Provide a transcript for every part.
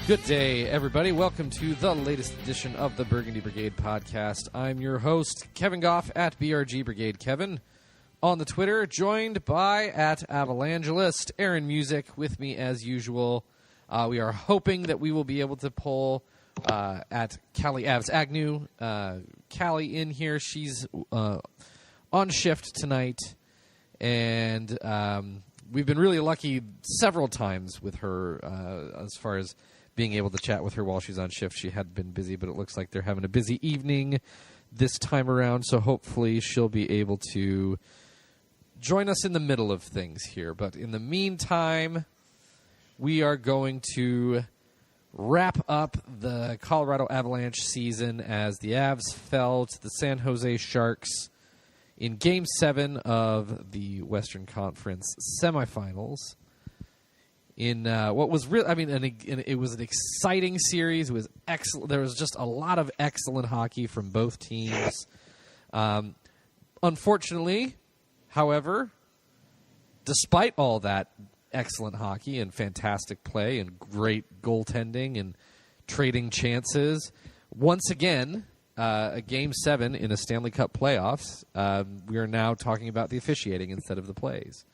Good day, everybody. Welcome to the latest edition of the Burgundy Brigade podcast. I'm your host, Kevin Goff, at BRG Brigade Kevin. On the Twitter, joined by at Avalangelist, Aaron Music, with me as usual. We are hoping that we will be able to pull at Callie Avs Agnew. Callie in here. She's on shift tonight, and we've been really lucky several times with her as far as being able to chat with her while she's on shift. She had been busy, but it looks like they're having a busy evening this time around, so hopefully she'll be able to join us in the middle of things here. But in the meantime, we are going to wrap up the Colorado Avalanche season as the Avs fell to the San Jose Sharks in Game 7 of the Western Conference semifinals. In what was real, it was an exciting series. It was excellent. There was just a lot of excellent hockey from both teams. Unfortunately, however, despite all that excellent hockey and fantastic play and great goaltending and trading chances, once again, a Game 7 in a Stanley Cup Playoffs, we are now talking about the officiating instead of the players.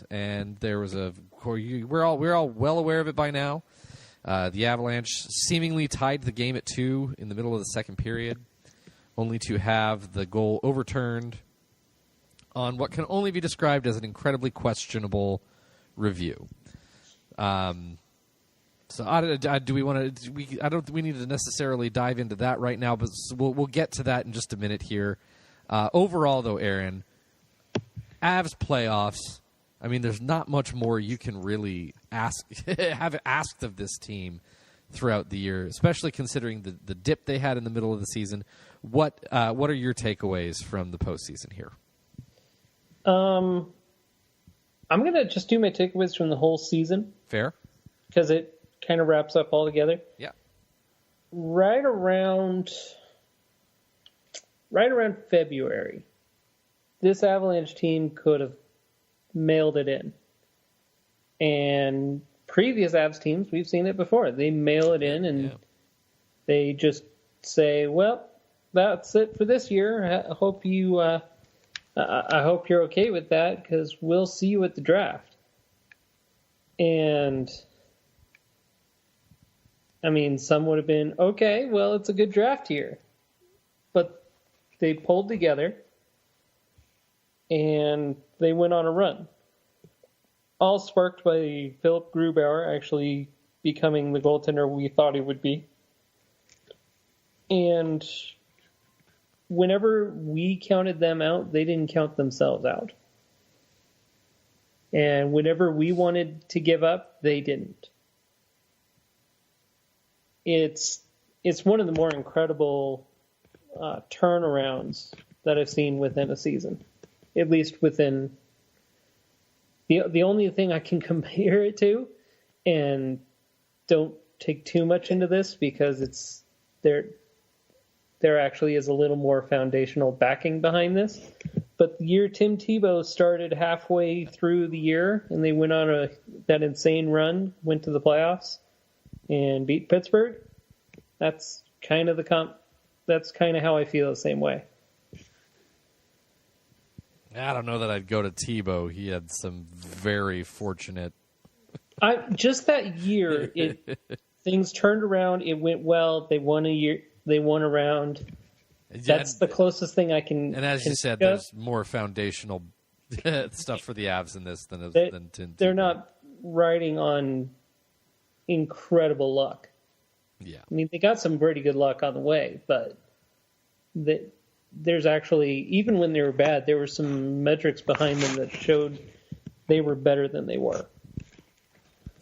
And there was we're all well aware of it by now. The Avalanche seemingly tied the game at 2 in the middle of the second period, only to have the goal overturned on what can only be described as an incredibly questionable review. So do we want to? I don't think we need to necessarily dive into that right now, but we'll get to that in just a minute here. Overall, though, Aaron, Avs playoffs, there's not much more you can really have asked of this team throughout the year, especially considering the dip they had in the middle of the season. What are your takeaways from the postseason here? I'm going to just do my takeaways from the whole season. Fair. Because it kind of wraps up all together. Yeah. Right around February, this Avalanche team could have mailed it in. And previous Avs teams, we've seen it before. They mail it in and they just say, well, that's it for this year. I hope you're okay with that because we'll see you at the draft. And, some would have been, okay, well, it's a good draft year. But they pulled together and they went on a run. All sparked by Philip Grubauer actually becoming the goaltender we thought he would be. And whenever we counted them out, they didn't count themselves out. And whenever we wanted to give up, they didn't. It's one of the more incredible turnarounds that I've seen within a season. At least within the only thing I can compare it to, and don't take too much into this because there actually is a little more foundational backing behind this. But the year Tim Tebow started halfway through the year and they went on that insane run, went to the playoffs and beat Pittsburgh. That's kind of that's kind of how I feel the same way. I don't know that I'd go to Tebow. He had some very fortunate. Just that year, things turned around. It went well. They won a year. They won a round. That's the closest thing I can. And as you said, there's more foundational stuff for the Avs in this than Tebow. They're not riding on incredible luck. Yeah, they got some pretty good luck on the way, but there's actually, even when they were bad, there were some metrics behind them that showed they were better than they were.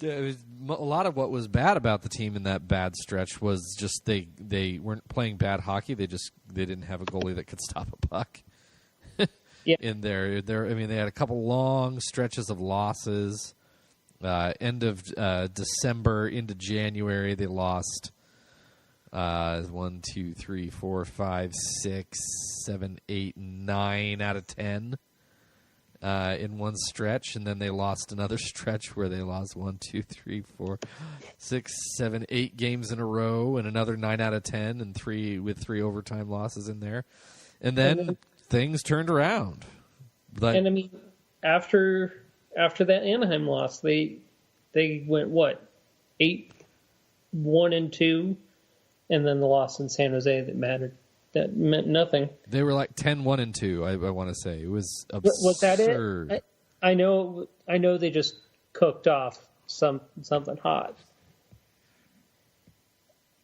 A lot of what was bad about the team in that bad stretch was just they weren't playing bad hockey. They didn't have a goalie that could stop a puck. Yeah. In there, they had a couple long stretches of losses. End of December into January, they lost 1, 2, 3, 4, 5, 6, 7, 8, 9 out of 10. in one stretch, and then they lost another stretch where they lost 1, 2, 3, 4, 6, 7, 8 games in a row, and another 9 out of 10, and three overtime losses in there, and then things turned around. And I mean, after that Anaheim loss, they went 8-1-2, and then the loss in San Jose that meant nothing. They were like 10-1-2. I want to say it was absurd. Was that it? I know they just cooked off something hot,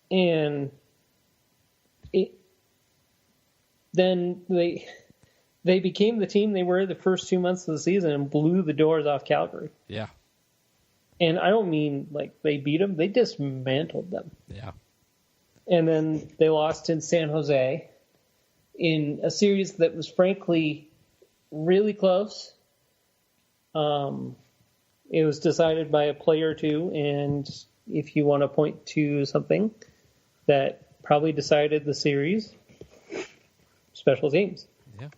and then they became the team they were the first 2 months of the season and blew the doors off Calgary. Yeah. And I don't mean like they beat them; they dismantled them. Yeah. And then they lost in San Jose in a series that was frankly really close. It was decided by a play or two, and if you want to point to something that probably decided the series, special teams. Yeah.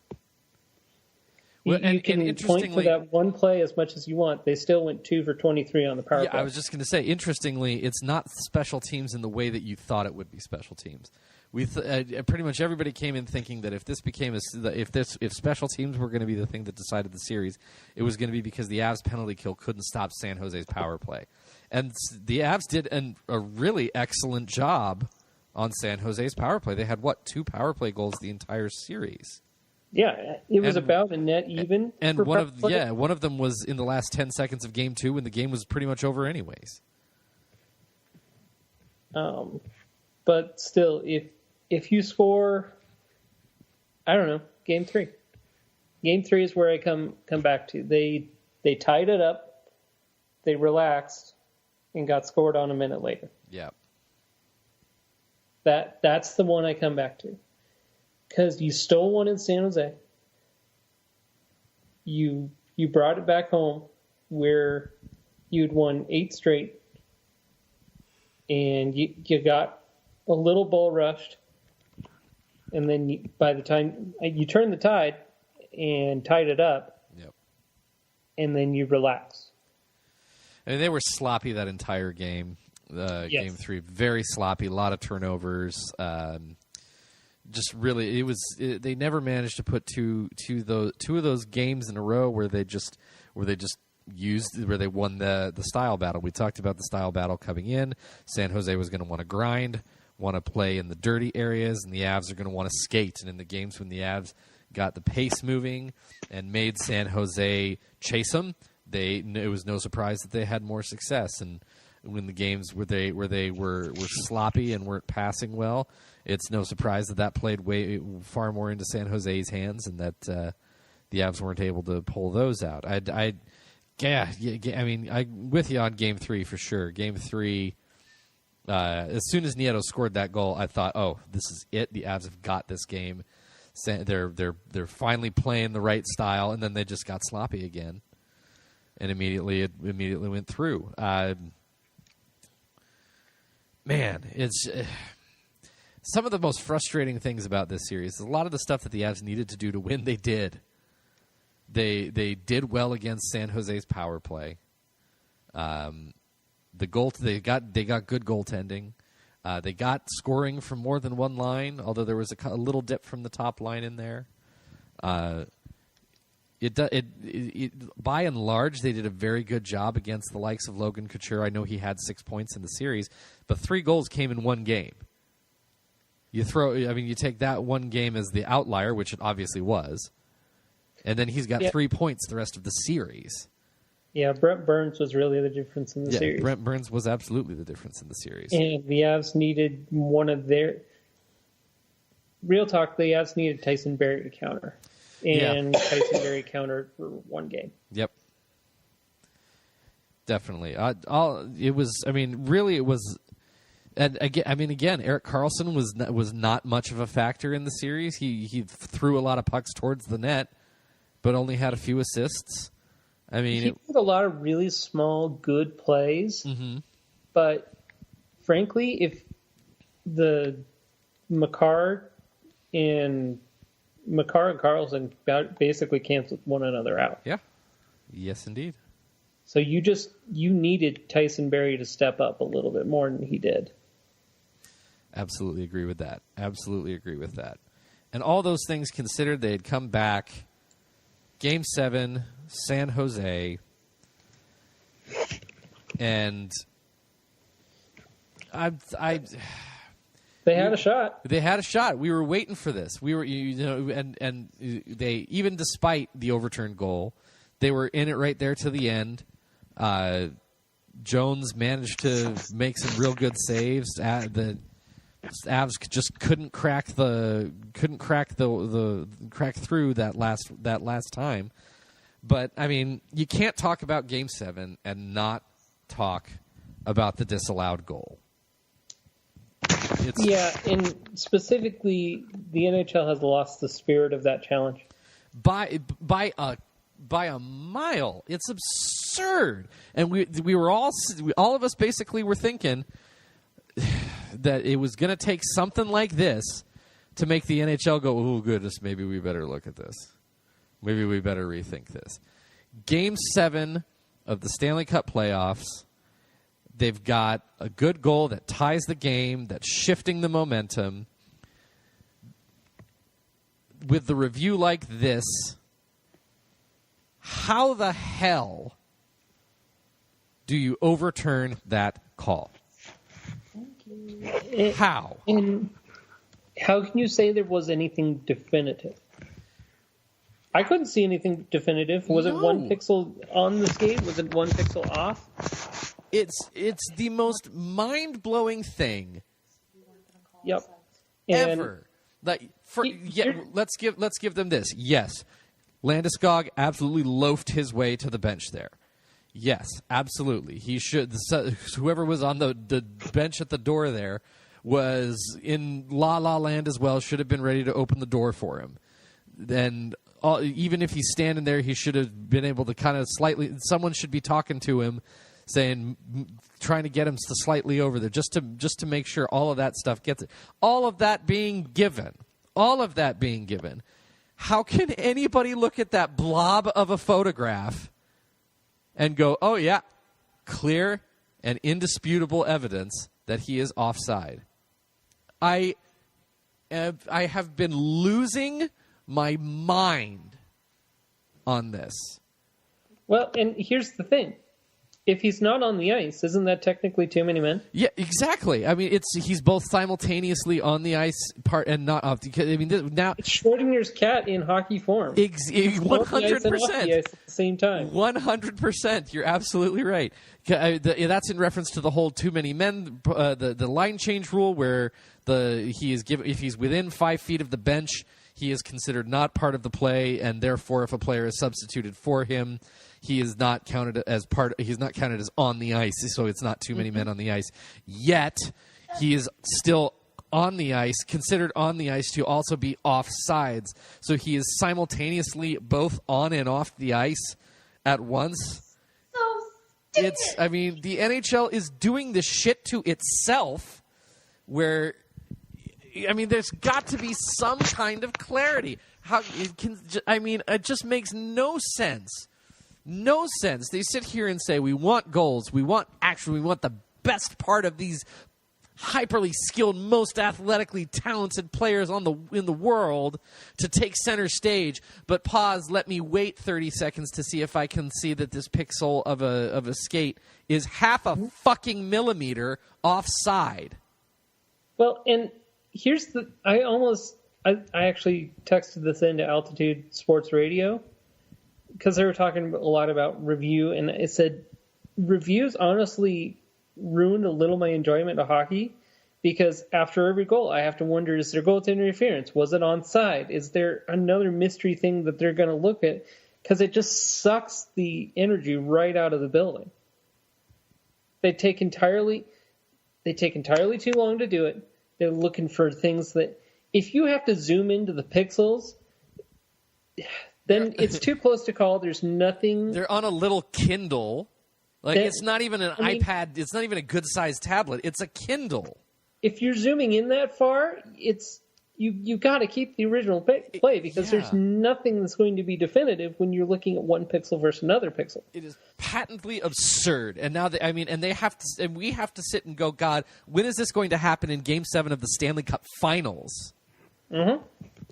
Well, you can point to that one play as much as you want. They still went 2 for 23 on the power play. I was just going to say, interestingly, it's not special teams in the way that you thought it would be special teams. Pretty much everybody came in thinking that if this became if special teams were going to be the thing that decided the series, it was going to be because the Avs penalty kill couldn't stop San Jose's power play, and the Avs did a really excellent job on San Jose's power play. They had 2 power play goals the entire series. Yeah, it was about a net even. And one of them was in the last 10 seconds of Game 2 when the game was pretty much over anyways. But still, if you score, I don't know, Game 3. Game 3 is where I come back to. They tied it up, they relaxed, and got scored on a minute later. Yeah. That's the one I come back to. Because you stole one in San Jose. You brought it back home where you'd won 8 straight. And you got a little bull rushed. And then by the time you turned the tide and tied it up. Yep. And then you relax. I mean, they were sloppy that entire game. Yes. Game 3, very sloppy, a lot of turnovers. Just really, they never managed to put two of those games in a row where they won the style battle. We talked about the style battle coming in. San Jose was going to want to grind, want to play in the dirty areas, and the Avs are going to want to skate. And in the games when the Avs got the pace moving and made San Jose chase them, it was no surprise that they had more success. And when the games where they were sloppy and weren't passing well, it's no surprise that played far more into San Jose's hands, and that the Avs weren't able to pull those out. I'm with you on Game 3 for sure. Game 3, as soon as Nieto scored that goal, I thought, oh, this is it. The Avs have got this game. They're finally playing the right style, and then they just got sloppy again, and immediately went through. Man, it's. Some of the most frustrating things about this series, a lot of the stuff that the Avs needed to do to win, they did. They did well against San Jose's power play. They got good goaltending. They got scoring from more than one line, although there was a little dip from the top line in there. By and large, they did a very good job against the likes of Logan Couture. I know he had 6 points in the series, but 3 goals came in one game. You take that one game as the outlier, which it obviously was, and then he's got 3 points the rest of the series. Yeah, Brent Burns was really the difference in the series. Brent Burns was absolutely the difference in the series. And the Avs needed one of their... Real talk, the Avs needed Tyson Barrie to counter. And Tyson Barrie countered for one game. Yep. Definitely. It was... And again, Erik Karlsson was not much of a factor in the series. He threw a lot of pucks towards the net, but only had a few assists. He did a lot of really small, good plays. Mm-hmm. But frankly, if the Makar and Makar and Carlson basically canceled one another out. Yeah. Yes, indeed. So you needed Tyson Barrie to step up a little bit more than he did. Absolutely agree with that. And all those things considered, they had come back. Game 7, San Jose. And they had a shot. They had a shot. We were waiting for this. We were, and they, even despite the overturned goal, they were in it right there to the end. Jones managed to make some real good saves. The Avs just couldn't crack through that last time. But I mean, you can't talk about Game 7 and not talk about the disallowed goal. And specifically, the NHL has lost the spirit of that challenge by a mile. It's absurd, and we were all of us basically were thinking that it was going to take something like this to make the NHL go, oh goodness, maybe we better look at this. Maybe we better rethink this. Game 7 of the Stanley Cup Playoffs. They've got a good goal that ties the game, that's shifting the momentum. With the review like this, how the hell do you overturn that call? How? And how can you say there was anything definitive? I couldn't see anything definitive. Was it 1 pixel on the skate? Was it 1 pixel off? It's the most mind-blowing thing. Yep. Ever. Let's give them this. Yes, Landeskog absolutely loafed his way to the bench there. Yes, absolutely. He should. Whoever was on the bench at the door there was in La La Land as well. Should have been ready to open the door for him. And even if he's standing there, he should have been able to kind of slightly. Someone should be talking to him, trying to get him to slightly over there, just to make sure all of that stuff gets it. All of that being given. How can anybody look at that blob of a photograph and go, oh yeah, clear and indisputable evidence that he is offside? I have been losing my mind on this. Well, and here's the thing. If he's not on the ice, isn't that technically too many men? Yeah, exactly. I mean, he's both simultaneously on the ice part and not off. I mean, now it's Schrodinger's cat in hockey form. 100%. At the same time. 100%. You're absolutely right. That's in reference to the whole too many men, the line change rule, where if he's within 5 feet of the bench, he is considered not part of the play, and therefore, if a player is substituted for him, he is not counted as he's not counted as on the ice, so it's not too many men on the ice. Yet he is still on the ice, considered on the ice to also be offsides. So he is simultaneously both on and off the ice at once. The NHL is doing this shit to itself, where there's got to be some kind of clarity. It just makes no sense. No sense. They sit here and say, we want goals, we want action, we want the best part of these hyperly skilled, most athletically talented players in the world to take center stage. But pause, let me wait 30 seconds to see if I can see that this pixel of a skate is half a fucking millimeter offside. Well, and here's I actually texted this into Altitude Sports Radio, because they were talking a lot about review, and it said reviews honestly ruined a little my enjoyment of hockey, because after every goal I have to wonder, is there goaltender interference? Was it onside? Is there another mystery thing that they're going to look at? Because it just sucks the energy right out of the building. They take entirely too long to do it. They're looking for things that, if you have to zoom into the pixels, then it's too close to call. There's nothing. They're on a little Kindle. It's not even an iPad. It's not even a good-sized tablet. It's a Kindle. If you're zooming in that far, it's you got to keep the original play because there's nothing that's going to be definitive when you're looking at one pixel versus another pixel. It is patently absurd. And now, we have to sit and go, God, when is this going to happen in Game 7 of the Stanley Cup Finals? Mm-hmm.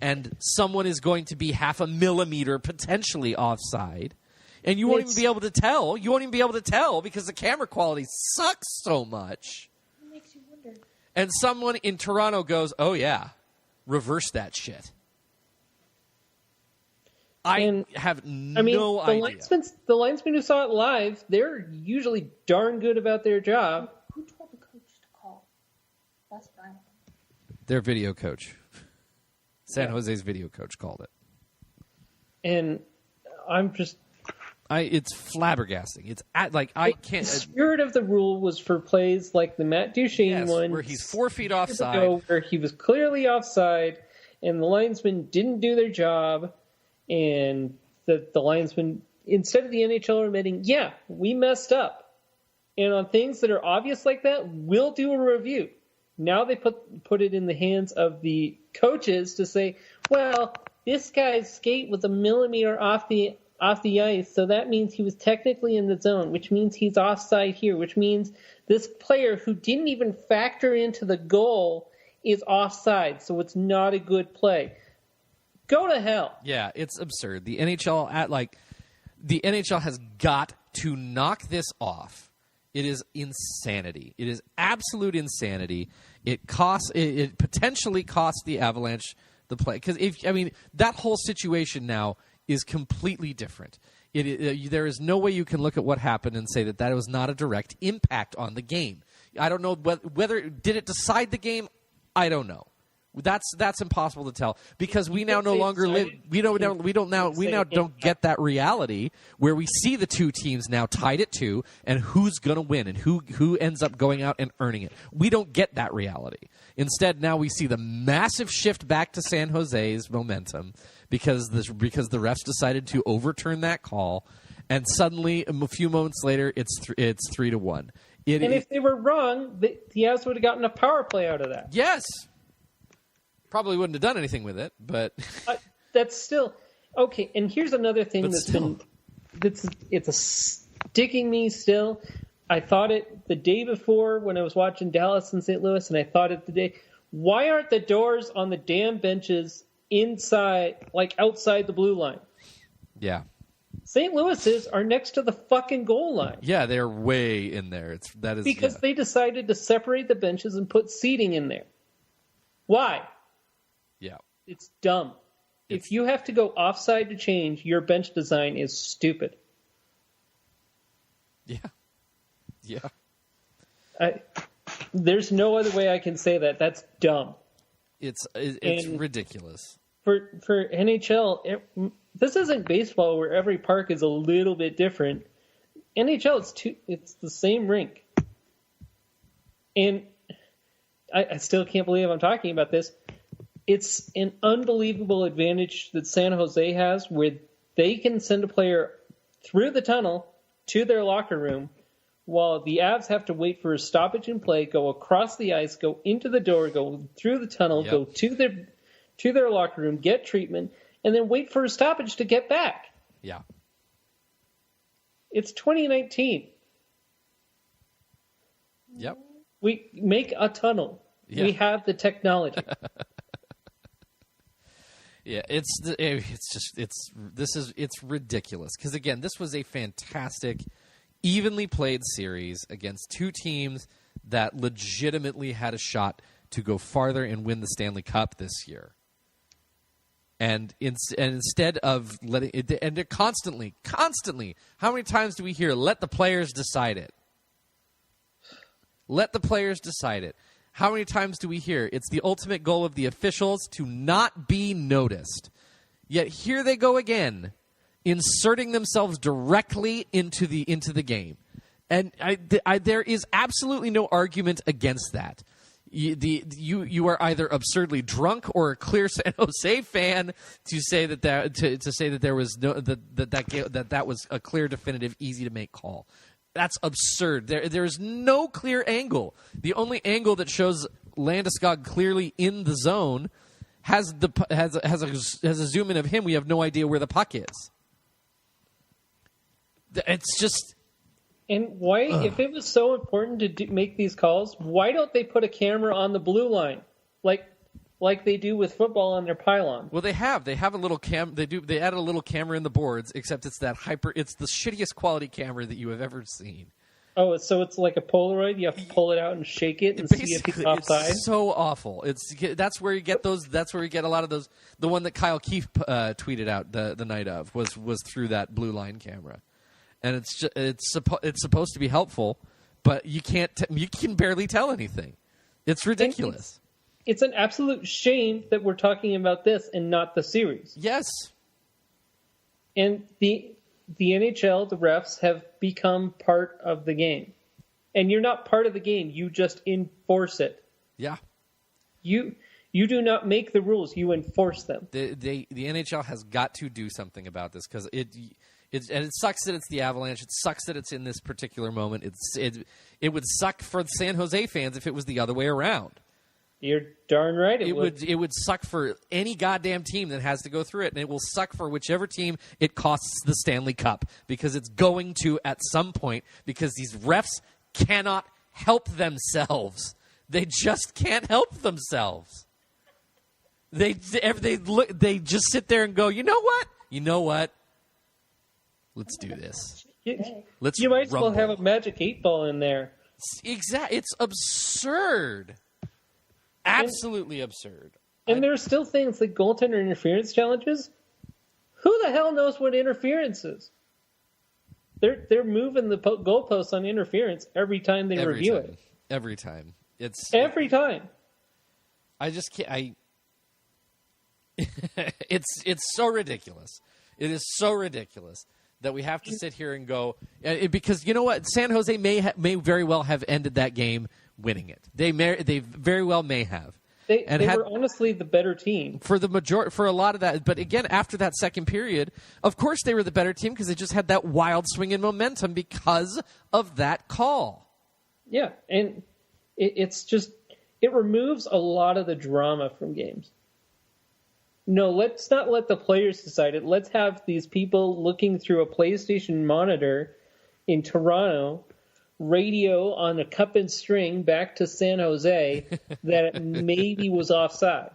And someone is going to be half a millimeter potentially offside. And you won't even be able to tell. You won't even be able to tell because the camera quality sucks so much. It makes you wonder. And someone in Toronto goes, oh, yeah, reverse that shit. I have no idea. The linesmen who saw it live, they're usually darn good about their job. Who told the coach to call? That's what I want. Their video coach. San Jose's video coach called it. And I'm just... it's flabbergasting. It's I can't... The spirit of the rule was for plays like the Matt Duchene one. Where he's 4 feet offside. Where he was clearly offside, and the linesman didn't do their job, and the linesman, instead of the NHL admitting, yeah, we messed up. And on things that are obvious like that, we'll do a review. Now they put it in the hands of the coaches to say, well, this guy's skate was a millimeter off the ice, so that means he was technically in the zone, which means he's offside here, which means this player who didn't even factor into the goal is offside, so it's not a good play. Go to hell. Yeah, it's absurd. The NHL has got to knock this off. It is insanity. It is absolute insanity. It potentially costs the Avalanche the play because that whole situation now is completely different. There is no way you can look at what happened and say that was not a direct impact on the game. I don't know whether did it decide the game. I don't know. That's impossible to tell because we now no longer live. We now don't get that reality where we see the two teams now tied at 2 and who's going to win and who ends up going out and earning it. We don't get that reality. Instead, now we see the massive shift back to San Jose's momentum because the refs decided to overturn that call, and suddenly a few moments later it's 3-1. If they were wrong, the Avs would have gotten a power play out of that. Yes. Probably wouldn't have done anything with it, but that's still okay. And here's another thing it's sticking me still. I thought it the day before when I was watching Dallas and St. Louis, and I thought it the day. Why aren't the doors on the damn benches inside, like outside the blue line? Yeah. St. Louis's are next to the fucking goal line. Yeah, they're way in there. Because they decided to separate the benches and put seating in there. Why? Yeah. It's dumb. If you have to go offside to change, your bench design is stupid. Yeah. Yeah. There's no other way I can say that. That's dumb. It's ridiculous. For NHL, this isn't baseball where every park is a little bit different. NHL, it's the same rink. And I still can't believe I'm talking about this. It's an unbelievable advantage that San Jose has where they can send a player through the tunnel to their locker room while the Avs have to wait for a stoppage in play, go across the ice, go into the door, go through the tunnel, go to their locker room, get treatment, and then wait for a stoppage to get back. Yeah. It's 2019. Yep. We make a tunnel. Yeah. We have the technology. Yeah, it's ridiculous because again, this was a fantastic, evenly played series against two teams that legitimately had a shot to go farther and win the Stanley Cup this year. And instead of letting it, and they're constantly, how many times do we hear, let the players decide it? Let the players decide it. How many times do we hear, it's the ultimate goal of the officials to not be noticed? Yet here they go again, inserting themselves directly into the game. And there is absolutely no argument against that. You are either absurdly drunk or a clear San Jose fan to say that there was that was a clear, definitive, easy to make call. That's absurd. There is no clear angle. The only angle that shows Landeskog clearly in the zone has a zoom in of him. We have no idea where the puck is. It's just. And why, if it was so important to make these calls, why don't they put a camera on the blue line, like they do with football on their pylon? Well, they have a little They added a little camera in the boards, except it's the shittiest quality camera that you have ever seen. Oh, so it's like a Polaroid. You have to pull it out and shake it and see if he's offside. It's so awful. That's where you get those. That's where you get a lot of those. The one that Kyle Keefe tweeted out the night of was through that blue line camera, and it's supposed to be helpful, but you can't. You can barely tell anything. It's ridiculous. It's an absolute shame that we're talking about this and not the series. Yes, and the NHL, the refs, have become part of the game. And you're not part of the game. You just enforce it. Yeah. You do not make the rules. You enforce them. The NHL has got to do something about this because it sucks that it's the Avalanche. It sucks that it's in this particular moment. It would suck for San Jose fans if it was the other way around. You're darn right it would. It would suck for any goddamn team that has to go through it, and it will suck for whichever team it costs the Stanley Cup, because it's going to at some point, because these refs cannot help themselves. They just can't help themselves. They just sit there and go, you know what? Let's do this. You might as well have a magic 8-ball in there. Exactly. It's absurd. Absolutely absurd. And there are still things like goaltender interference challenges. Who the hell knows what interference is? They're moving the goalposts on interference every time they review it. Every time. Every time. I just can't. It's so ridiculous. It is so ridiculous that we have to sit here and go because you know what, San Jose may very well have ended that game winning it. They very well may have. They were honestly the better team for a lot of that. But again, after that second period, of course they were the better team because they just had that wild swing in momentum because of that call. Yeah, and it removes a lot of the drama from games. No, let's not let the players decide it. Let's have these people looking through a PlayStation monitor in Toronto, radio on a cup and string back to San Jose that it maybe was offside.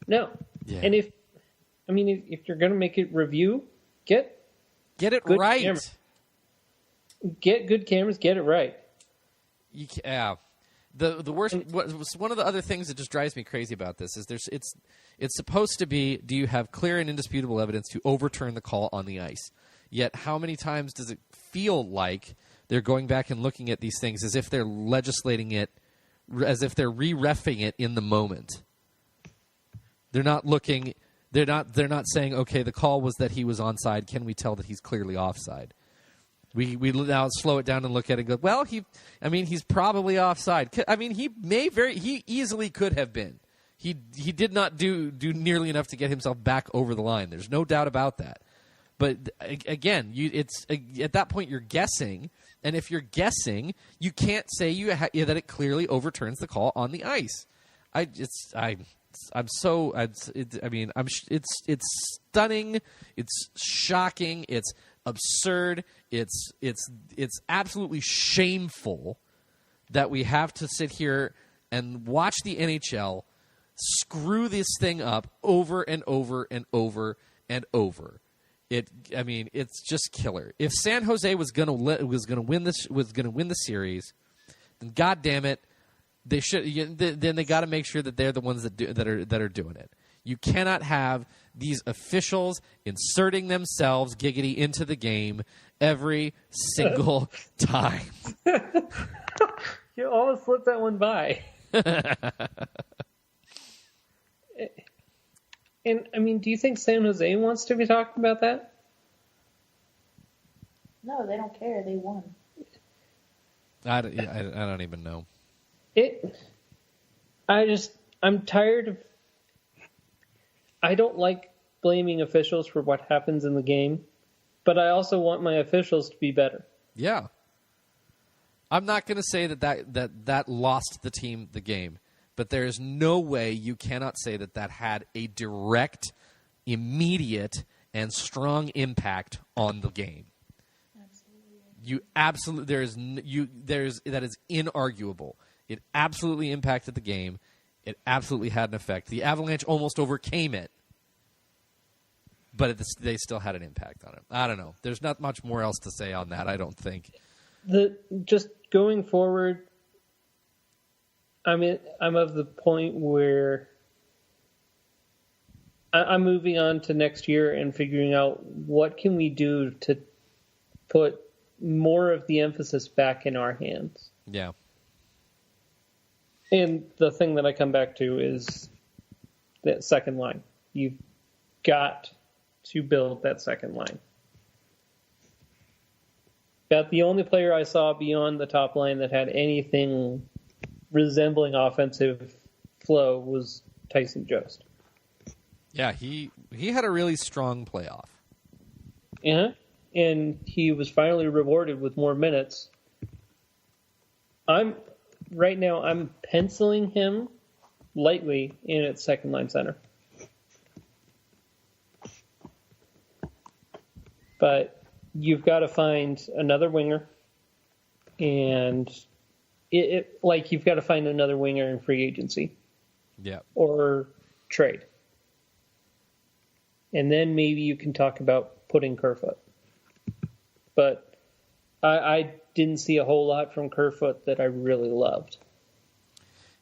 No. Yeah. And if you're going to make it review, get it right. Cameras. Get good cameras, get it right. Yeah. The worst. One of the other things that just drives me crazy about this is it's supposed to be, do you have clear and indisputable evidence to overturn the call on the ice? Yet how many times does it feel like they're going back and looking at these things as if they're legislating it, as if they're re-reffing it in the moment? They're not looking. They're not saying, okay, the call was that he was onside. Can we tell that he's clearly offside? We now slow it down and look at it and go, well, he's probably offside. He easily could have been. He did not do nearly enough to get himself back over the line. There's no doubt about that. But again, at that point you're guessing, and if you're guessing, you can't say that it clearly overturns the call on the ice. It's stunning. It's shocking. It's absurd. It's absolutely shameful that we have to sit here and watch the NHL screw this thing up over and over and over and over. It's just killer. If San Jose was going to win the series, then God damn it, they should. Then they got to make sure that they're the ones that are doing it. You cannot have these officials inserting themselves giggity into the game every single time. You almost slipped that one by. And, do you think San Jose wants to be talking about that? No, they don't care. They won. I don't even know. I'm tired of... I don't like blaming officials for what happens in the game, but I also want my officials to be better. Yeah. I'm not going to say that lost the team the game, but there is no way you cannot say that had a direct, immediate, and strong impact on the game. That is inarguable. It absolutely impacted the game. It absolutely had an effect. The Avalanche almost overcame it, but they still had an impact on it. I don't know. There's not much more else to say on that, I don't think. Just going forward, I'm of the point where I'm moving on to next year and figuring out what can we do to put more of the emphasis back in our hands. Yeah. And the thing that I come back to is that second line. You've got to build that second line. About the only player I saw beyond the top line that had anything resembling offensive flow was Tyson Jost. Yeah, he had a really strong playoff. Yeah, and he was finally rewarded with more minutes. Right now I'm penciling him lightly in at second line center. But you've got to find another winger, and you've got to find another winger in free agency. Yeah. Or trade. And then maybe you can talk about putting Kerfoot. But I didn't see a whole lot from Kerfoot that I really loved.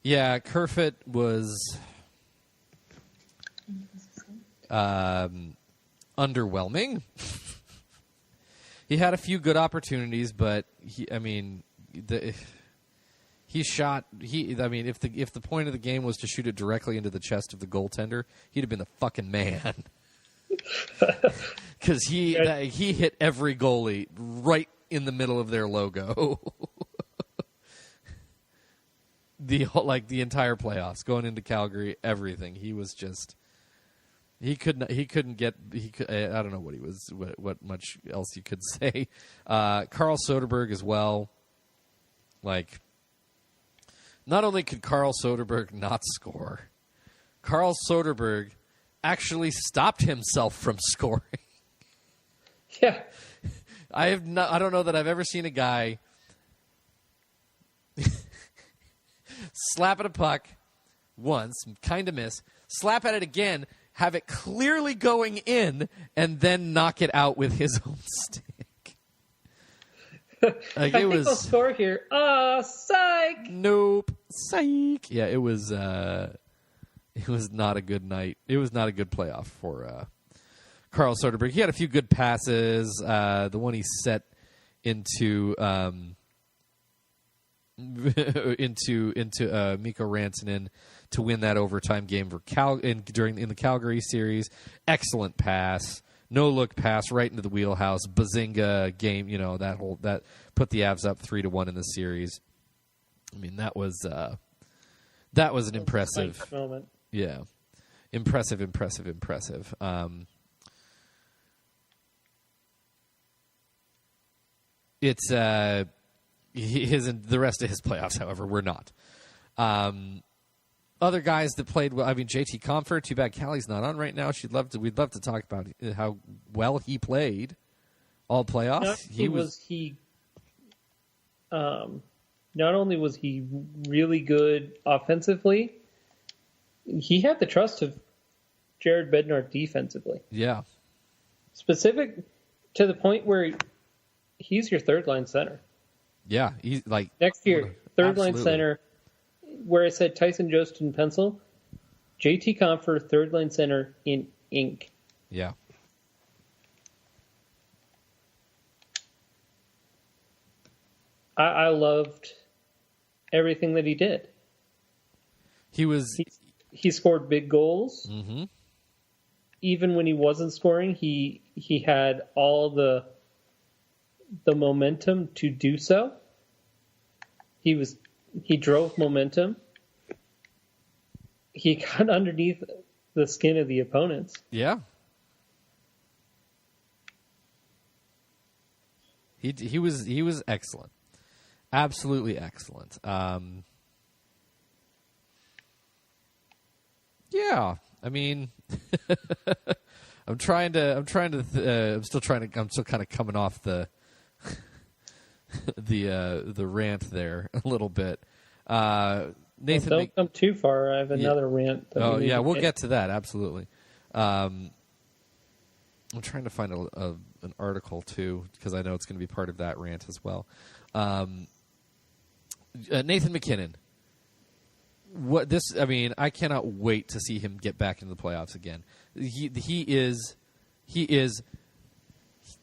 Yeah, Kerfoot was underwhelming. He had a few good opportunities, but if the point of the game was to shoot it directly into the chest of the goaltender, he'd have been the fucking man. Because he hit every goalie right in the middle of their logo. The entire playoffs, going into Calgary, everything. He was just I don't know what much else you could say. Carl Soderberg as well. Not only could Carl Soderberg not score, Carl Soderberg actually stopped himself from scoring. Yeah. I don't know that I've ever seen a guy slap at a puck once, kind of miss, slap at it again, have it clearly going in, and then knock it out with his own stick. I think I'll score here. Oh, psych! Nope. Psych! Yeah, it was not a good night. It was not a good playoff for Carl Soderberg. He had a few good passes. The one he set into Mikko Rantanen to win that overtime game for in the Calgary series. Excellent pass. No look pass right into the wheelhouse. Bazinga game, that put the Avs up 3-1 in the series. I mean, that was an impressive moment. Yeah. Impressive. It's the rest of his playoffs, however, were not. Other guys that played well, JT Compher, too bad Callie's not on right now. We'd love to talk about how well he played all playoffs. Not only was he really good offensively, he had the trust of Jared Bednar defensively. Yeah. Specific to the point where he's your third line center. Yeah, he's next year, third line center. Where I said Tyson Jost in pencil, JT Compher, third line center in ink. Yeah. I loved everything that he did. He scored big goals. Mm-hmm. Even when he wasn't scoring, he had all the momentum to do so. He drove momentum. He got underneath the skin of the opponents. Yeah. He was excellent. Absolutely excellent. Yeah, I mean, I'm still kind of coming off the the rant there a little bit. Nathan, don't come too far. I have another rant. We'll get to that. Absolutely. I'm trying to find an article too, because I know it's going to be part of that rant as well. Nathan MacKinnon. I cannot wait to see him get back into the playoffs again. He is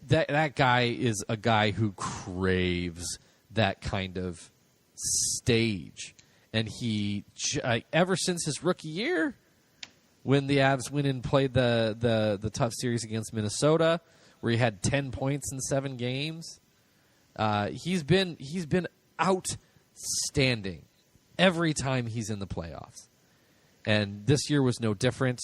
that guy is a guy who craves that kind of stage, and he ever since his rookie year, when the Avs went and played the tough series against Minnesota, where he had 10 points in 7 games, he's been outstanding every time he's in the playoffs, and this year was no different.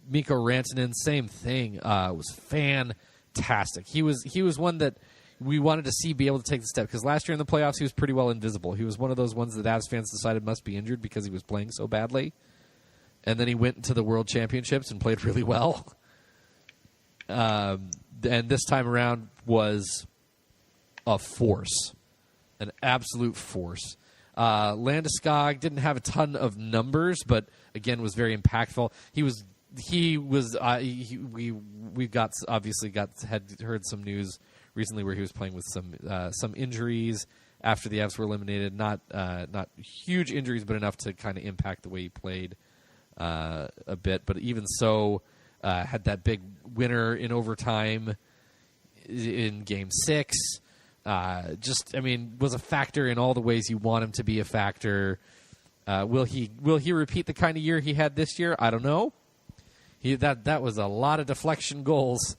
Mikko Rantanen, same thing. Was fantastic. He was one that we wanted to see be able to take the step, because last year in the playoffs he was pretty well invisible. He was one of those ones that Avs fans decided must be injured because he was playing so badly, and then he went into the World Championships and played really well. And this time around was a force, an absolute force. Landeskog didn't have a ton of numbers, but again was very impactful. Had heard some news recently where he was playing with some injuries after the Avs were eliminated. Not huge injuries, but enough to kind of impact the way he played a bit. But even so, had that big winner in overtime in Game 6. Was a factor in all the ways you want him to be a factor. Will he repeat the kind of year he had this year? I don't know. That was a lot of deflection goals.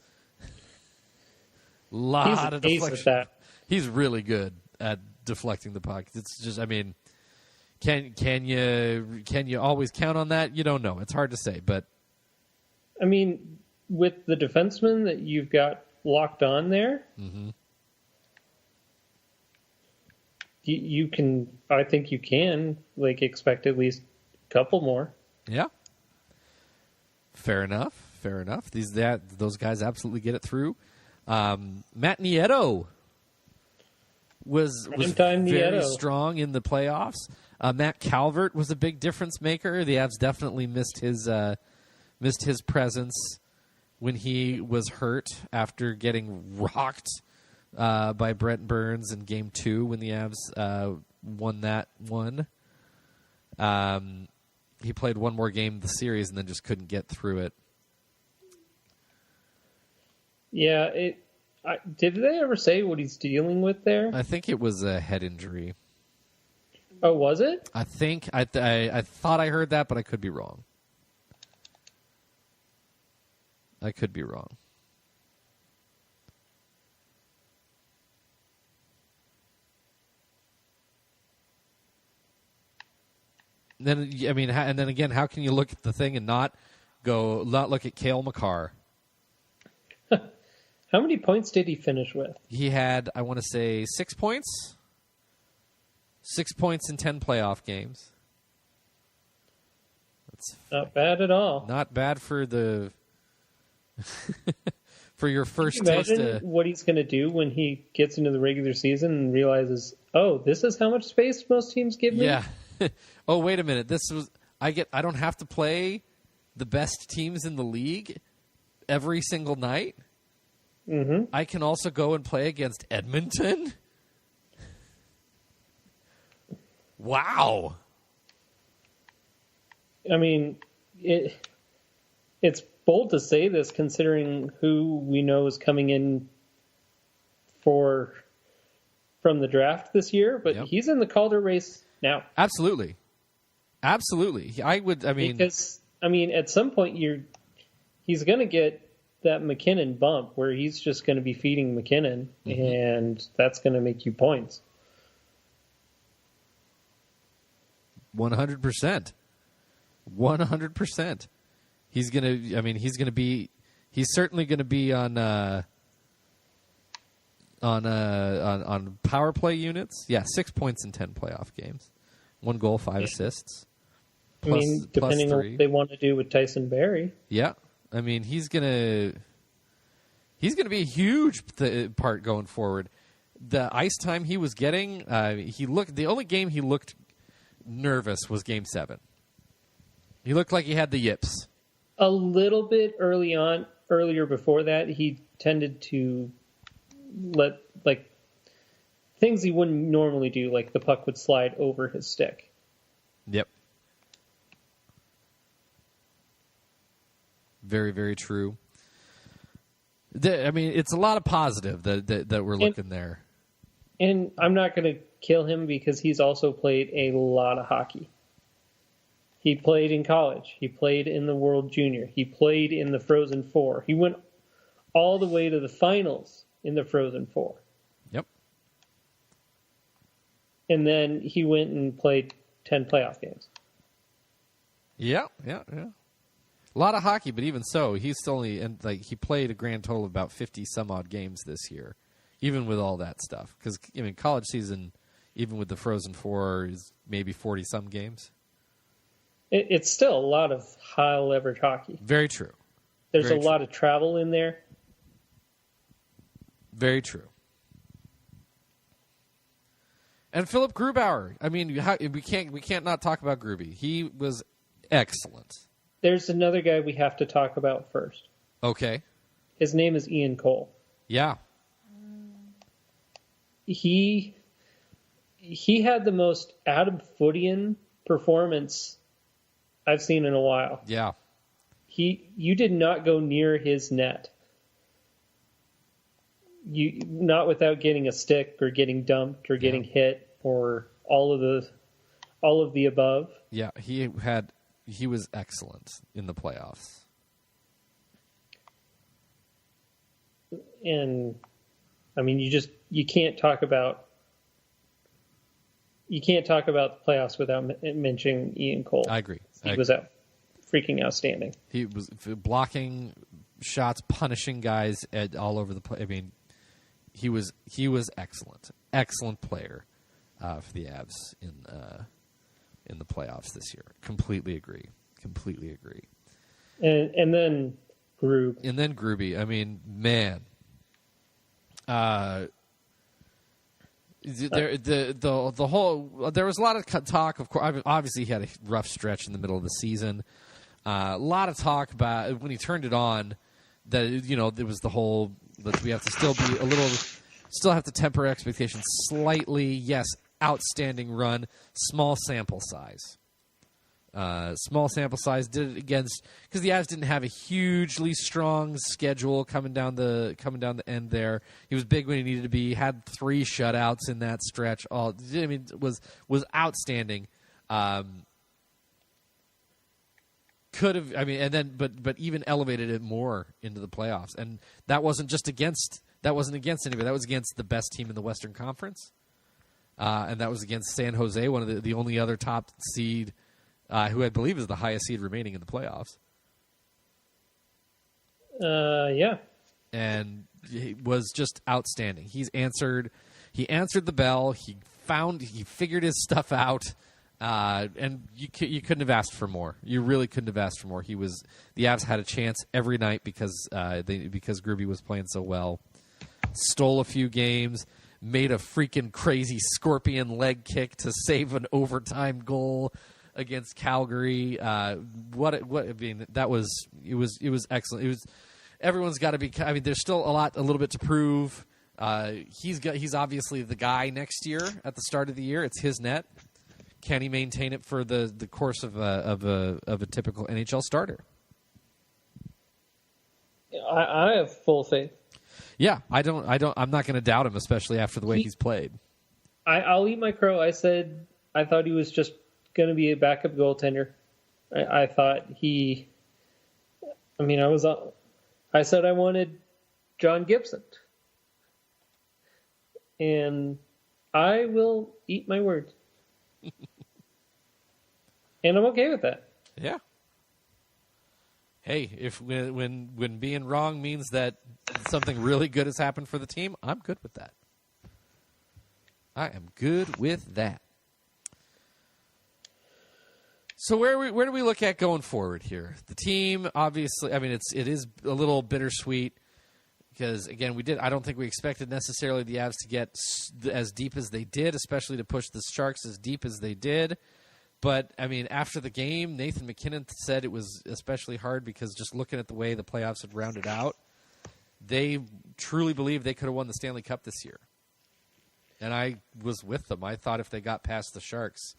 He's an ace at that. He's really good at deflecting the puck. It's just, can you always count on that? You don't know. It's hard to say, but with the defenseman that you've got locked on there. Mm-hmm. I think you can expect at least a couple more. Yeah. Fair enough. Those guys absolutely get it through. Matt Nieto was very strong in the playoffs. Matt Calvert was a big difference maker. The Avs definitely missed his presence when he was hurt after getting rocked by Brent Burns in Game 2 when the Avs won that one. He played one more game of the series and then just couldn't get through it. Yeah, did they ever say what he's dealing with there? I think it was a head injury. Oh, was it? I think I thought I heard that, but I could be wrong. Then and then again, how can you look at the thing and not look at Cale Makar? How many points did he finish with? He had, I want to say, 6 points. 6 points in 10 playoff games. That's not bad at all. Not bad for the for your first taste. Imagine what he's going to do when he gets into the regular season and realizes, oh, this is how much space most teams give me. Yeah. Oh, wait a minute. I don't have to play the best teams in the league every single night. Mm-hmm. I can also go and play against Edmonton. Wow. It's bold to say this considering who we know is coming in from the draft this year, but he's in the Calder race now. Absolutely. Because at some point he's going to get that MacKinnon bump where he's just going to be feeding MacKinnon, mm-hmm. and that's going to make you points. 100%. 100%. He's certainly going to be on power play units. Yeah, 6 points in 10 playoff games. 1 goal, 5 assists. I mean, depending on what they want to do with Tyson Barrie. Yeah. I mean, he's gonna be a huge part going forward. The ice time he was getting, the only game he looked nervous was Game 7. He looked like he had the yips. A little bit earlier before that, he tended to let, like, things he wouldn't normally do, like the puck would slide over his stick. Yep. Very, very true. I mean, it's a lot of positive that we're looking there. And I'm not going to kill him because he's also played a lot of hockey. He played in college. He played in the World Junior. He played in the Frozen Four. He went all the way to the finals in the Frozen Four. Yep. And then he went and played 10 playoff games. Yeah. A lot of hockey, but even so, he's still only he played a grand total of about 50 some odd games this year, even with all that stuff. Because college season, even with the Frozen Four, is maybe 40 some games. It's still a lot of high leverage hockey. Very true. There's a lot of travel in there. Very true. And Philip Grubauer. I mean, we can't not talk about Gruby. He was excellent. There's another guy we have to talk about first. Okay. His name is Ian Cole. Yeah. He had the most Adam Footian performance I've seen in a while. Yeah. You did not go near his net. Not without getting a stick or getting dumped or getting hit or all of the above. Yeah, he was excellent in the playoffs. And I mean, you can't talk about the playoffs without mentioning Ian Cole. I agree. He was freaking outstanding. He was blocking shots, punishing guys all over the place. I mean, he was excellent. Excellent player for the Avs in the playoffs this year. Completely agree. And then Grube. And then Gruby. I mean, man. The whole there was a lot of talk. Of course, obviously he had a rough stretch in the middle of the season. A lot of talk about when he turned it on. That there was the whole that we have to still have to temper expectations slightly. Yes, outstanding run, small sample size. Did it against because the Avs didn't have a hugely strong schedule coming down the end there. He was big when he needed to be. Had 3 shutouts in that stretch. Was outstanding. Could have but even elevated it more into the playoffs. And that wasn't against anybody. That was against the best team in the Western Conference, and that was against San Jose, one of the only other top seed. Who I believe is the highest seed remaining in the playoffs. Yeah. And he was just outstanding. He answered the bell. He figured his stuff out. And you couldn't have asked for more. You really couldn't have asked for more. The Avs had a chance every night because Gruby was playing so well. Stole a few games. Made a freaking crazy scorpion leg kick to save an overtime goal against Calgary. That was excellent. Everyone's got to be. I mean, there's still a little bit to prove. He's obviously the guy next year at the start of the year. It's his net. Can he maintain it for the course of a typical NHL starter? I have full faith. Yeah, I'm not going to doubt him, especially after the way he's played. I'll eat my crow. I said I thought he was just going to be a backup goaltender. I thought I said I wanted John Gibson. And I will eat my words. And I'm okay with that. Yeah. Hey, if when being wrong means that something really good has happened for the team, I'm good with that. I am good with that. So where do we look at going forward here? The team, obviously, I mean, it is a little bittersweet because, again, I don't think we expected necessarily the Avs to get as deep as they did, especially to push the Sharks as deep as they did. But, I mean, after the game, Nathan McKinnon said it was especially hard because just looking at the way the playoffs had rounded out, they truly believe they could have won the Stanley Cup this year. And I was with them. I thought if they got past the Sharks,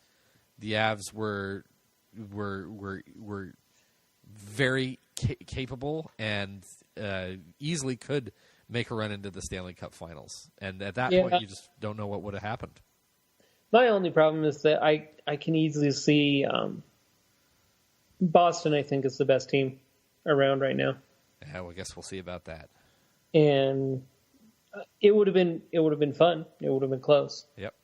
the Avs were very capable and easily could make a run into the Stanley Cup Finals. And at that point, you just don't know what would have happened. My only problem is that I can easily see Boston, I think, is the best team around right now. Yeah, well, I guess we'll see about that. And it would have been fun. It would have been close. Yep.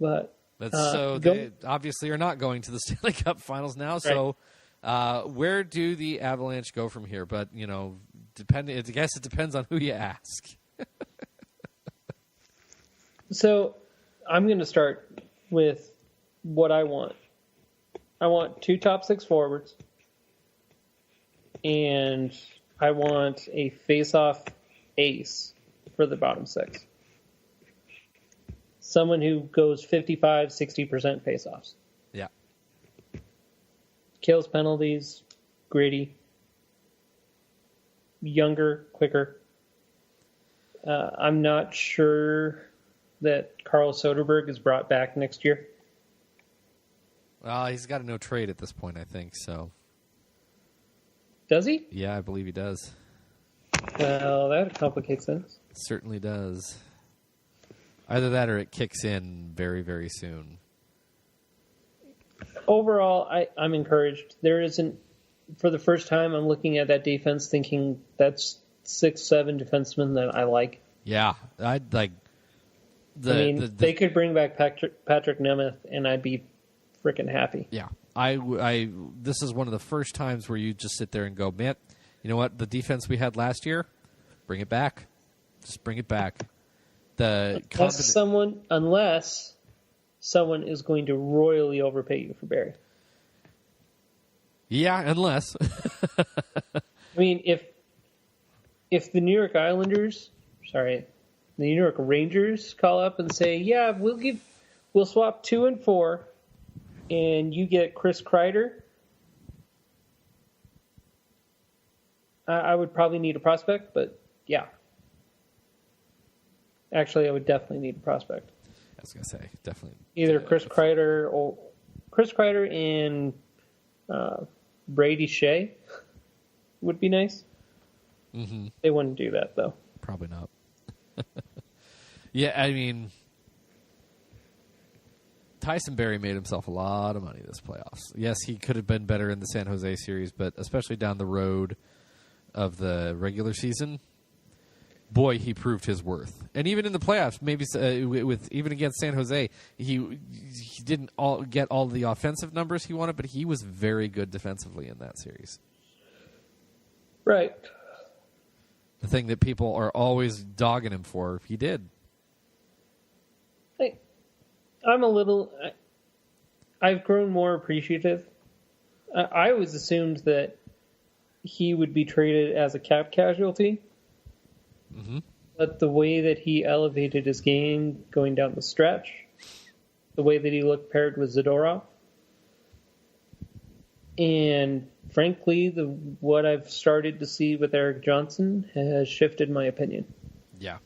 But they obviously are not going to the Stanley Cup Finals now. So where do the Avalanche go from here? But I guess it depends on who you ask. So I'm going to start with what I want. I want 2 top 6 forwards, and I want a face-off ace for the bottom 6. Someone who goes 55, 60% face-offs. Yeah. Kills penalties, gritty, younger, quicker. I'm not sure that Carl Soderberg is brought back next year. Well, he's got a no trade at this point, I think, so. Does he? Yeah, I believe he does. Well, that complicates things. It certainly does. Either that or it kicks in very, very soon. Overall, I'm encouraged. There isn't, for the first time, I'm looking at that defense thinking that's 6-7 defensemen that I like. Yeah, I'd like. They could bring back Patrick Nemeth, and I'd be freaking happy. Yeah, this is one of the first times where you just sit there and go, man, you know what? The defense we had last year, bring it back. Just bring it back. Unless someone is going to royally overpay you for Barry. Yeah, unless. I mean, if the New York Rangers call up and say, yeah, we'll swap 2 and 4, and you get Chris Kreider, I would probably need a prospect, but yeah. Actually, I would definitely need a prospect. I was going to say, definitely. Either Chris Kreider and Brady Shea would be nice. Mm-hmm. They wouldn't do that, though. Probably not. Yeah, I mean, Tyson Barrie made himself a lot of money this playoffs. Yes, he could have been better in the San Jose series, but especially down the road of the regular season, boy, he proved his worth. And even in the playoffs, maybe even against San Jose, he didn't get all the offensive numbers he wanted, but he was very good defensively in that series. Right. The thing that people are always dogging him for, he did. I've grown more appreciative. I always assumed that he would be traded as a cap casualty. Mm-hmm. But the way that he elevated his game going down the stretch, the way that he looked paired with Zadorov, and frankly, what I've started to see with Eric Johnson has shifted my opinion. Yeah.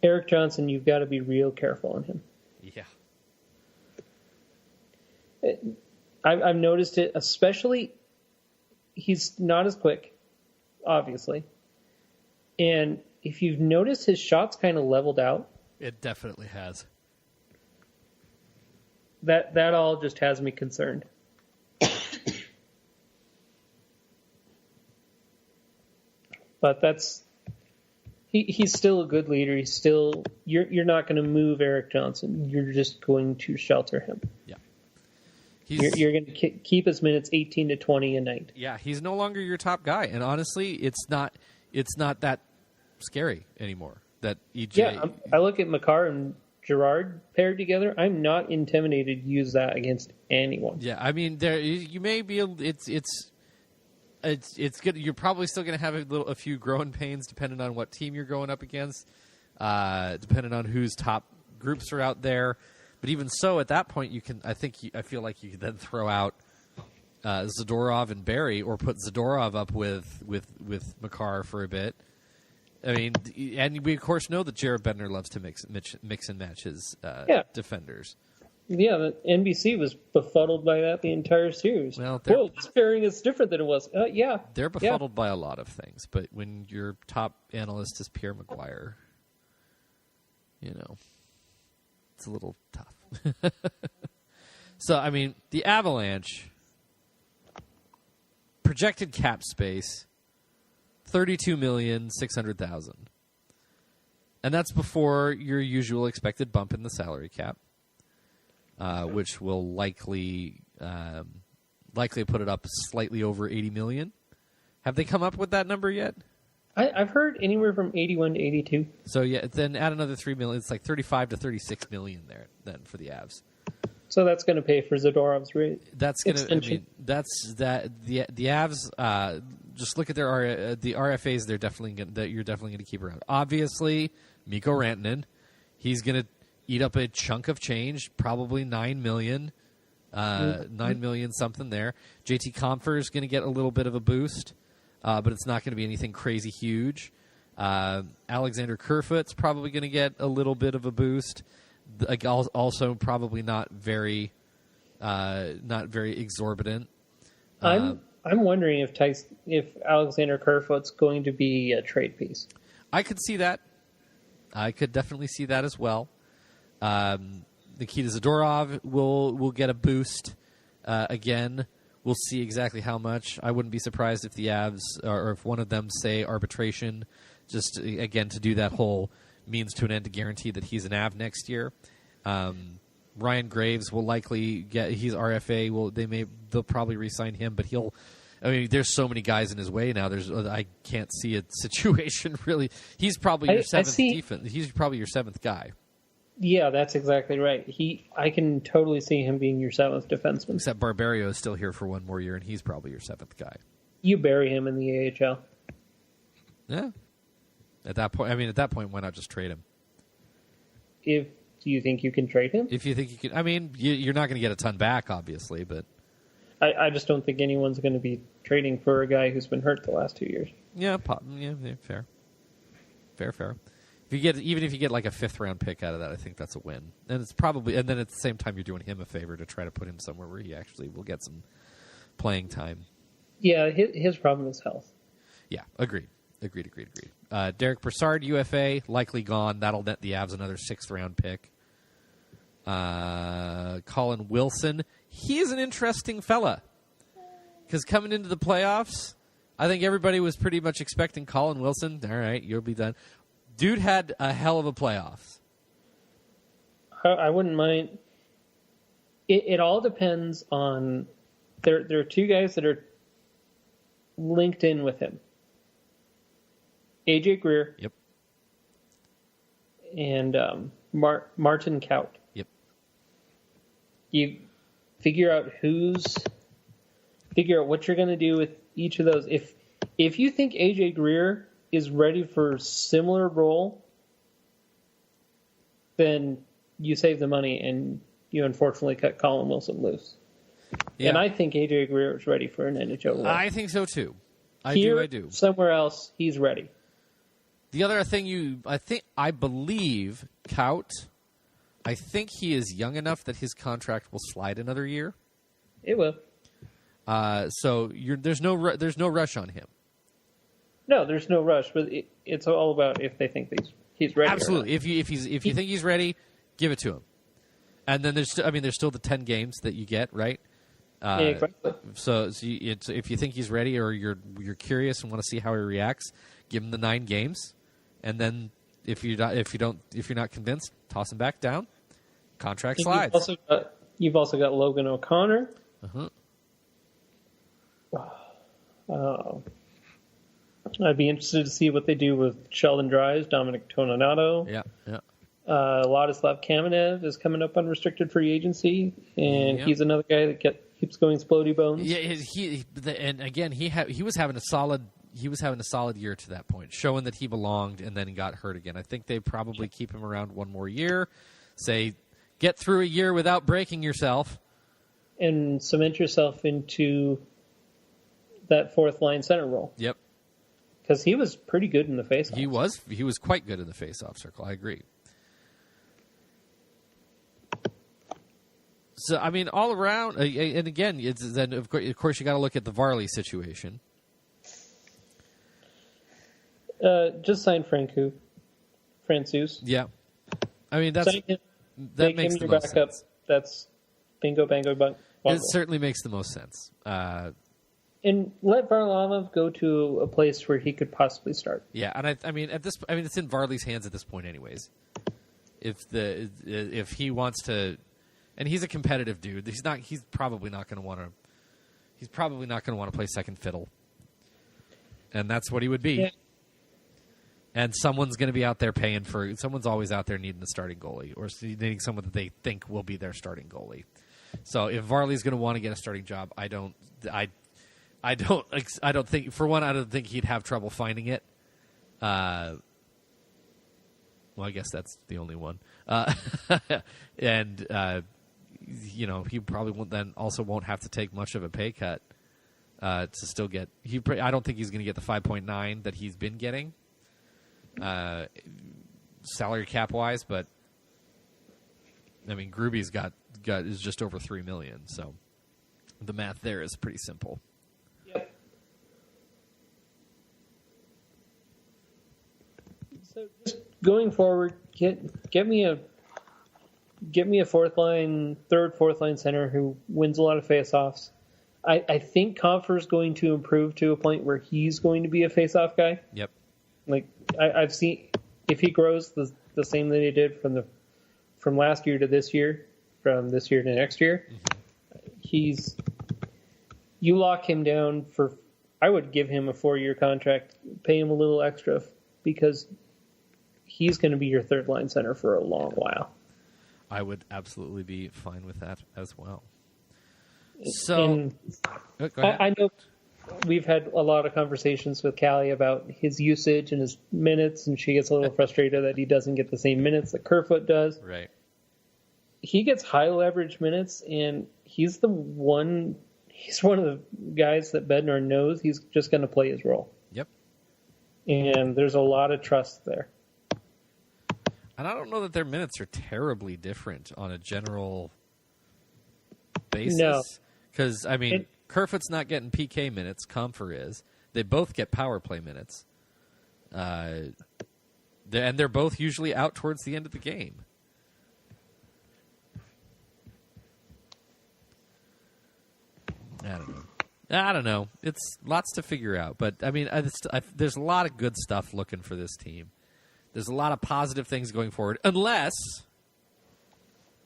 Eric Johnson, you've got to be real careful on him. Yeah. I've noticed it, especially he's not as quick, obviously. And if you've noticed, his shots kind of leveled out. It definitely has. That all just has me concerned. But he's still a good leader. He's still you're not going to move Eric Johnson. You're just going to shelter him. Yeah. You're going to keep his minutes 18 to 20 a night. Yeah, he's no longer your top guy, and honestly, it's not that scary anymore. that EJ. Yeah, I look at Makar and Gerard paired together. I'm not intimidated to use that against anyone. Yeah, I mean, there you may be. It's good. You're probably still going to have a few growing pains depending on what team you're going up against, depending on whose top groups are out there. But even so, at that point, you can. I feel like you could then throw out Zadorov and Barry, or put Zadorov up with Makar for a bit. I mean, and we of course know that Jared Bednar loves to mix and match his defenders. Yeah, the NBC was befuddled by that the entire series. Well, whoa, this pairing is different than it was. Yeah, they're befuddled by a lot of things, but when your top analyst is Pierre McGuire, it's a little tough. So, I mean, the Avalanche projected cap space. $32,600,000, and that's before your usual expected bump in the salary cap, which will likely put it up slightly over $80 million. Have they come up with that number yet? I've heard anywhere from 81 to 82. So yeah, then add another $3 million. It's like 35 to 36 million there then for the Avs. So that's going to pay for Zadorov's rate. That's going to. I mean, that's that. The Avs. Just look at their the RFAs. You're definitely going to keep around. Obviously, Mikko Rantanen. He's going to eat up a chunk of change. Probably $9 million. $9 million something there. JT Compher is going to get a little bit of a boost, but it's not going to be anything crazy huge. Alexander Kerfoot's probably going to get a little bit of a boost. Also, probably not very exorbitant. I'm wondering if Alexander Kerfoot's going to be a trade piece. I could see that. I could definitely see that as well. Nikita Zadorov will get a boost again. We'll see exactly how much. I wouldn't be surprised if the Avs or if one of them say arbitration, just again to do that whole means to an end to guarantee that he's an Av next year. Ryan Graves will likely get. He's RFA. They'll probably re-sign him, but there's so many guys in his way now. I can't see a situation really. He's probably your seventh defense. He's probably your seventh guy. Yeah, that's exactly right. I can totally see him being your seventh defenseman. Except Barberio is still here for one more year, and he's probably your seventh guy. You bury him in the AHL. Yeah. At that point, why not just trade him? Do you think you can trade him? If you think you can, you're not going to get a ton back, obviously, but I just don't think anyone's going to be trading for a guy who's been hurt the last 2 years. Yeah, fair. Even if you get like a 5th round pick out of that, I think that's a win. And then at the same time, you're doing him a favor to try to put him somewhere where he actually will get some playing time. Yeah, his problem is health. Yeah, agreed. Derek Brassard, UFA, likely gone. That'll net the Avs another 6th round pick. Colin Wilson, he is an interesting fella. Because coming into the playoffs, I think everybody was pretty much expecting Colin Wilson. All right, you'll be done. Dude had a hell of a playoffs. I wouldn't mind. It all depends on. There are two guys that are linked in with him. AJ Greer. Yep. And Martin Kaut. Yep. You figure out what you're going to do with each of those. If you think AJ Greer is ready for a similar role, then you save the money and you unfortunately cut Colin Wilson loose. Yeah. And I think AJ Greer is ready for an NHL role. I think so too. I do. Somewhere else, he's ready. The other thing I believe Kaut, I think he is young enough that his contract will slide another year. It will. So there's no rush on him. No, there's no rush, but it's all about if they think he's ready. Absolutely. If you think he's ready, give it to him. And then there's still the 10 games that you get, right? Yeah, exactly. So if you think he's ready or you're curious and want to see how he reacts, give him the 9 games. And then if you're not convinced, toss him back down. Contract slides. You've also got Logan O'Connor. I'd be interested to see what they do with Sheldon Dries, Dominic Toninato. Yeah, yeah. Ladislav Kamenev is coming up unrestricted free agency, and he's another guy that keeps going explodey bones. Yeah, and again, he was having a solid year to that point, showing that he belonged, and then he got hurt again. I think they probably keep him around one more year. Say, get through a year without breaking yourself, and cement yourself into that fourth line center role. Yep, because he was pretty good in the faceoff. He was quite good in the faceoff circle. I agree. So, I mean, all around, and again, then of course you got to look at the Varley situation. Just sign Francouz. Yeah, I mean that makes the most backup. sense. That's bingo, bango, bungo. It certainly makes the most sense. And let Varlamov go to a place where he could possibly start. Yeah, and I mean it's in Varley's hands at this point, anyways. If he wants to. And he's a competitive dude. He's probably not going to want to play second fiddle. And that's what he would be. Yeah. And someone's going to be out there someone's always out there needing the starting goalie or needing someone that they think will be their starting goalie. So if Varley's going to want to get a starting job, I don't think he'd have trouble finding it. Well, I guess that's the only one. And he probably won't have to take much of a pay cut to still get. I don't think he's going to get the 5.9 that he's been getting, salary cap wise. But I mean, Gruby's is just over $3 million, so the math there is pretty simple. Yep. So just going forward, get me a fourth line center who wins a lot of faceoffs. I think Compher is going to improve to a point where he's going to be a faceoff guy. Yep. Like I've seen, if he grows the same that he did from last year to this year, from this year to next year, you lock him down I would give him a 4-year contract, pay him a little extra because he's going to be your third line center for a long while. I would absolutely be fine with that as well. So, I know we've had a lot of conversations with Callie about his usage and his minutes, and she gets a little frustrated that he doesn't get the same minutes that Kerfoot does. Right. He gets high leverage minutes, and he's one of the guys that Bednar knows he's just going to play his role. Yep. And there's a lot of trust there. And I don't know that their minutes are terribly different on a general basis. No. Because, I mean, Kerfoot's not getting PK minutes. Compher is. They both get power play minutes. And they're both usually out towards the end of the game. I don't know. It's lots to figure out. But, I mean, there's a lot of good stuff looking for this team. There's a lot of positive things going forward, unless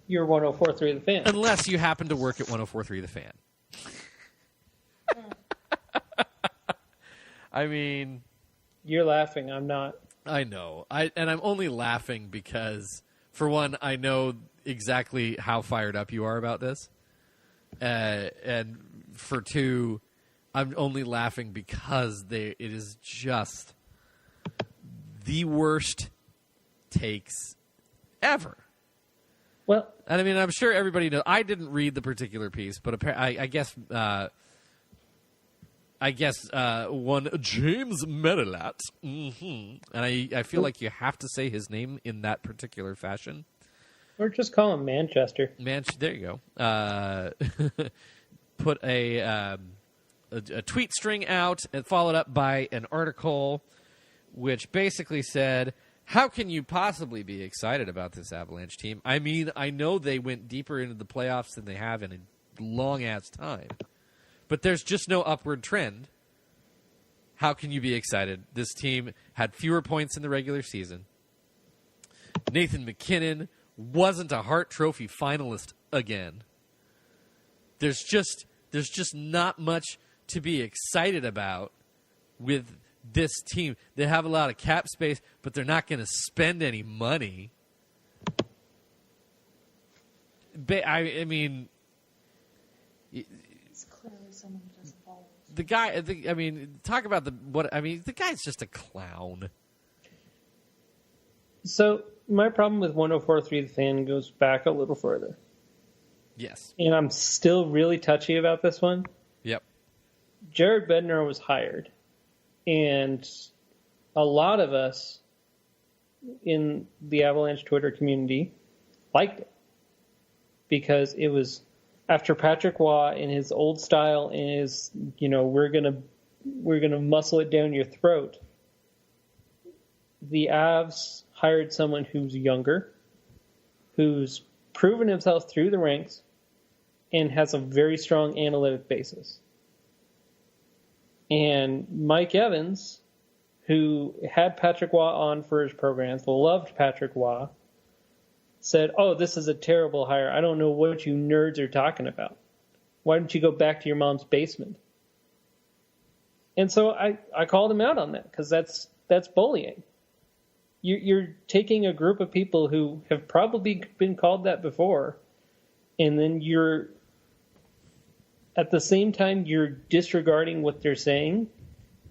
you're 104.3 The Fan. Unless you happen to work at 104.3 The Fan. I mean, you're laughing. I'm not. I know. And I'm only laughing because, for one, I know exactly how fired up you are about this, and for two, I'm only laughing because it is just the worst takes ever. Well, and I mean, I'm sure everybody knows. I didn't read the particular piece, but I guess one James Merilat, and I feel like you have to say his name in that particular fashion. Or just call him Manchester. There you go. Put a tweet string out and followed up by an article which basically said, how can you possibly be excited about this Avalanche team? I mean, I know they went deeper into the playoffs than they have in a long-ass time, but there's just no upward trend. How can you be excited? This team had fewer points in the regular season. Nathan McKinnon wasn't a Hart Trophy finalist again. There's just not much to be excited about with this team, they have a lot of cap space, but they're not going to spend any money. I mean, It's clearly someone who doesn't follow. the guy. Talk about the guy's just a clown. So my problem with 104.3 The Fan goes back a little further. Yes. And I'm still really touchy about this one. Yep. Jared Bednar was hired. And a lot of us in the Avalanche Twitter community liked it. Because it was after Patrick Waugh in his old style and his, we're gonna muscle it down your throat. The Avs hired someone who's younger, who's proven himself through the ranks, and has a very strong analytic basis. And Mike Evans, who had Patrick Waugh on for his programs, loved Patrick Waugh, said, "Oh, this is a terrible hire. I don't know what you nerds are talking about. Why don't you go back to your mom's basement?" And so I called him out on that because that's bullying. You're taking a group of people who have probably been called that before, and then at the same time you're disregarding what they're saying.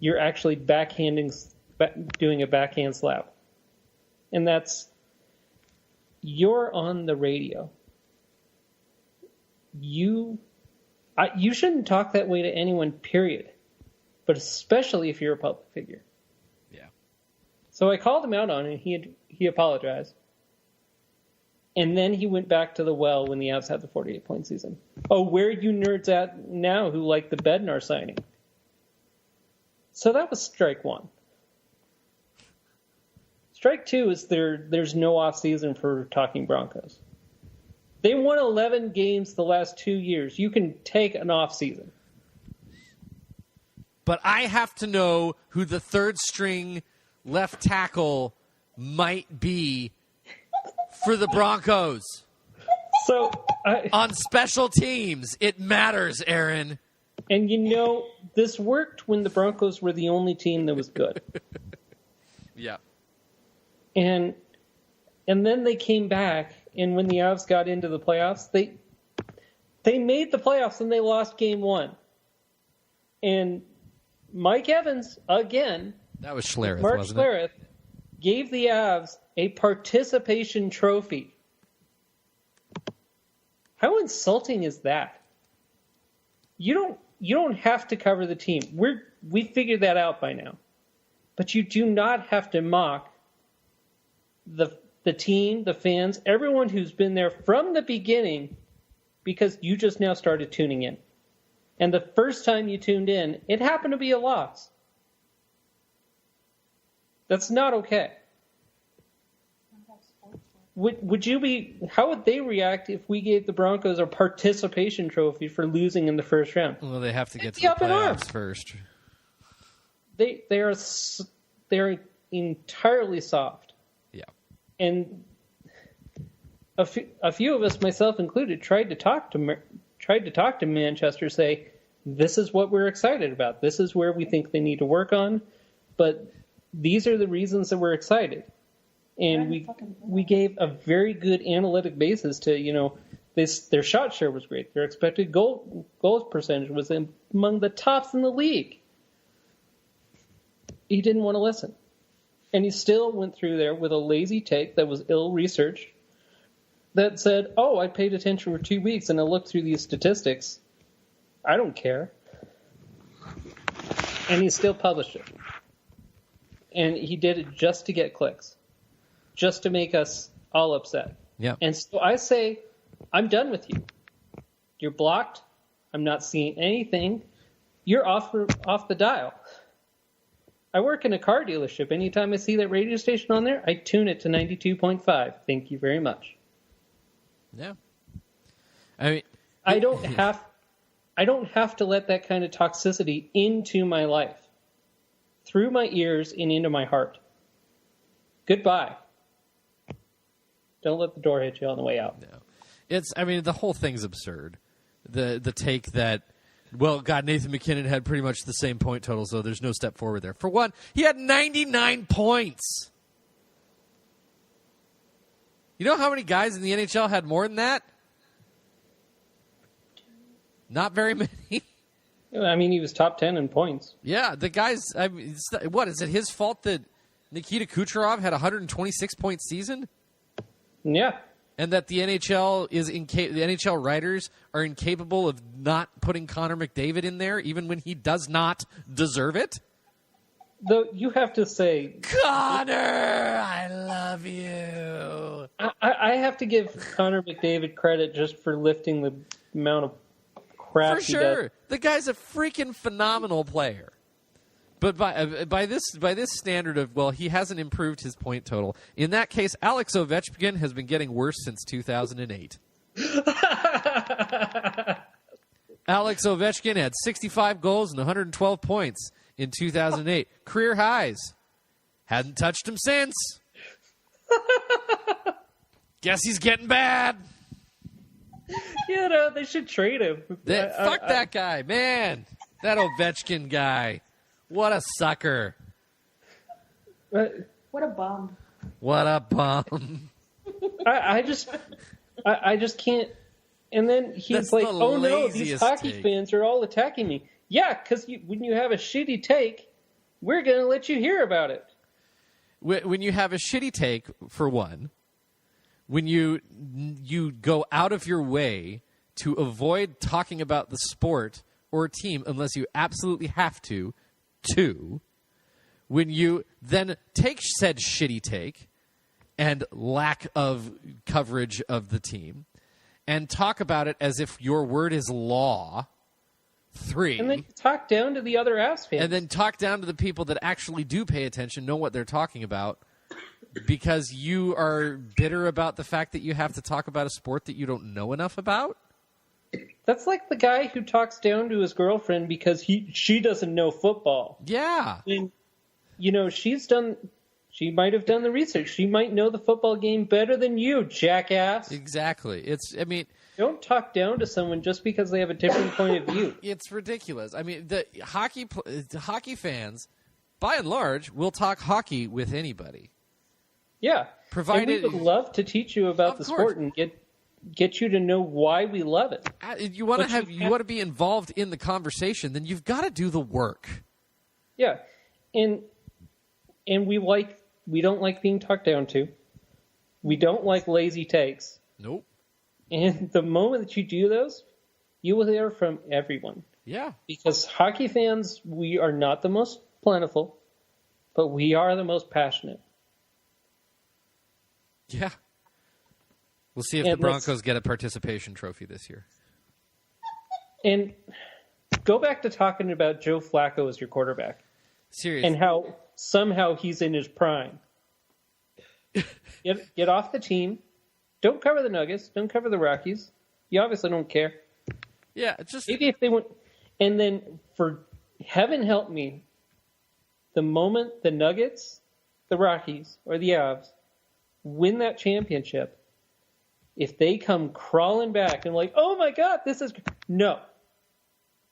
You're actually doing a backhand slap, and you're on the radio. You shouldn't talk that way to anyone, period. But especially if you're a public figure. Yeah. So I called him out on it, and he apologized. And then he went back to the well when the Avs had the 48-point season. Oh, where are you nerds at now who like the Bednar signing? So that was strike one. Strike two is there's no off-season for talking Broncos. They won 11 games the last 2 years. You can take an off-season. But I have to know who the third-string left tackle might be for the Broncos. So on special teams, it matters, Aaron. And this worked when the Broncos were the only team that was good. Yeah. And then they came back, and when the Avs got into the playoffs, they made the playoffs and they lost game one. And Mike Evans, again, that was Schlereth, Mark wasn't Schlereth, it? gave the Avs a participation trophy. How insulting is that? You don't have to cover the team. We figured that out by now. But you do not have to mock the team, the fans, everyone who's been there from the beginning because you just now started tuning in. And the first time you tuned in, it happened to be a loss. That's not okay. How would they react if we gave the Broncos a participation trophy for losing in the first round? Well, they have to get to the playoffs first. They're entirely soft. Yeah. And a few of us, myself included, tried to talk to Manchester, say, this is what we're excited about. This is where we think they need to work on. But these are the reasons that we're excited. And we gave a very good analytic basis to, their shot share was great. Their expected goals percentage was among the tops in the league. He didn't want to listen. And he still went through there with a lazy take that was ill-researched that said, oh, I paid attention for 2 weeks and I looked through these statistics. I don't care. And he still published it. And he did it just to get clicks. Just to make us all upset. Yeah. And so I say, I'm done with you. You're blocked. I'm not seeing anything. You're off the dial. I work in a car dealership. Anytime I see that radio station on there, I tune it to 92.5. Thank you very much. Yeah. I mean, I don't have to let that kind of toxicity into my life, through my ears and into my heart. Goodbye. Don't let the door hit you on the way out. No. The whole thing's absurd. The take that Well, God, Nathan McKinnon had pretty much the same point total, so there's no step forward there. For one, he had 99 points. You know how many guys in the NHL had more than that? Not very many. I mean, he was top 10 in points. Yeah, the guys. I mean, what is it? His fault that Nikita Kucherov had a 126-point season, Yeah. and that the NHL the NHL writers are incapable of not putting Connor McDavid in there, even when he does not deserve it. Though you have to say, Connor, I love you. I have to give Connor McDavid credit just for lifting the amount of crap For he sure, does. the guy's a freaking phenomenal player. But by this standard of, well, he hasn't improved his point total. In that case, Alex Ovechkin has been getting worse since 2008. Alex Ovechkin had 65 goals and 112 points in 2008. Career highs. Hadn't touched him since. Guess he's getting bad. You know, they should trade him. Fuck that guy, man. That Ovechkin guy. What a sucker. What a bum. What a bum. I just can't. And then he's That's like, the "Oh no, these laziest hockey take. fans are all attacking me." Yeah, because when you have a shitty take, we're gonna let you hear about it. When you have a shitty take, for one, when you go out of your way to avoid talking about the sport or team unless you absolutely have to, two, when you then take said shitty take and lack of coverage of the team and talk about it as if your word is law, three, And then talk down to the other ass fans. and then talk down to the people that actually do pay attention, know what they're talking about, because you are bitter about the fact that you have to talk about a sport that you don't know enough about. That's like the guy who talks down to his girlfriend because she doesn't know football. Yeah. And, you know, she might have done the research. She might know the football game better than you, jackass. Exactly. Don't talk down to someone just because they have a different point of view. It's ridiculous. I mean, the hockey fans, by and large, will talk hockey with anybody. Yeah. Provided- and we would love to teach you about Of the course. sport and get you to know why we love it. You want But to you want to be involved in the conversation, then you've got to do the work. Yeah. And we don't like being talked down to. We don't like lazy takes. Nope. And the moment that you do those, you will hear from everyone. Yeah. Because hockey fans, we are not the most plentiful, but we are the most passionate. Yeah. We'll see if And the Broncos get a participation trophy this year. And go back to talking about Joe Flacco as your quarterback Seriously. and how somehow he's in his prime. Get off the team. Don't cover the Nuggets. Don't cover the Rockies. You obviously don't care. Yeah, just Maybe if they went, and then for heaven help me, the moment the Nuggets, the Rockies, or the Avs win that championship, if they come crawling back and like, oh my God, this is no,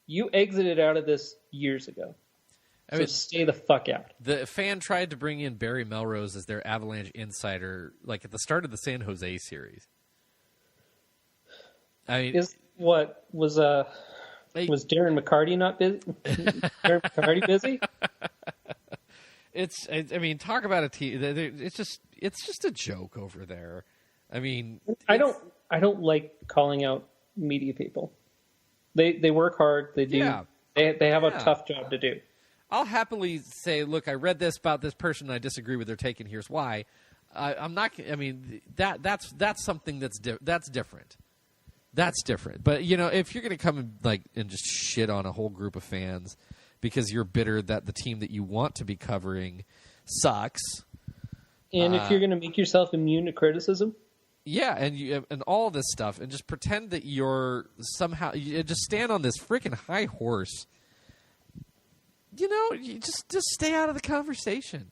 you exited out of this years ago. So stay the fuck out. The fan tried to bring in Barry Melrose as their Avalanche insider, like at the start of the San Jose series. I mean, Was Darren McCarty not busy? Darren McCarty busy? I mean, talk about a team. It's just a joke over there. I mean, I don't like calling out media people. They work hard. They do. Yeah. They have a Yeah. tough job to do. I'll happily say, look, I read this about this person, and I disagree with their take, and here's why. I'm not. I mean, that's something that's different. That's different. But you know, if you're going to come and just shit on a whole group of fans because you're bitter that the team that you want to be covering sucks, And if you're going to make yourself immune to criticism, yeah, and all this stuff, and just pretend that you're somehow you just stand on this freaking high horse. You know, you just stay out of the conversation.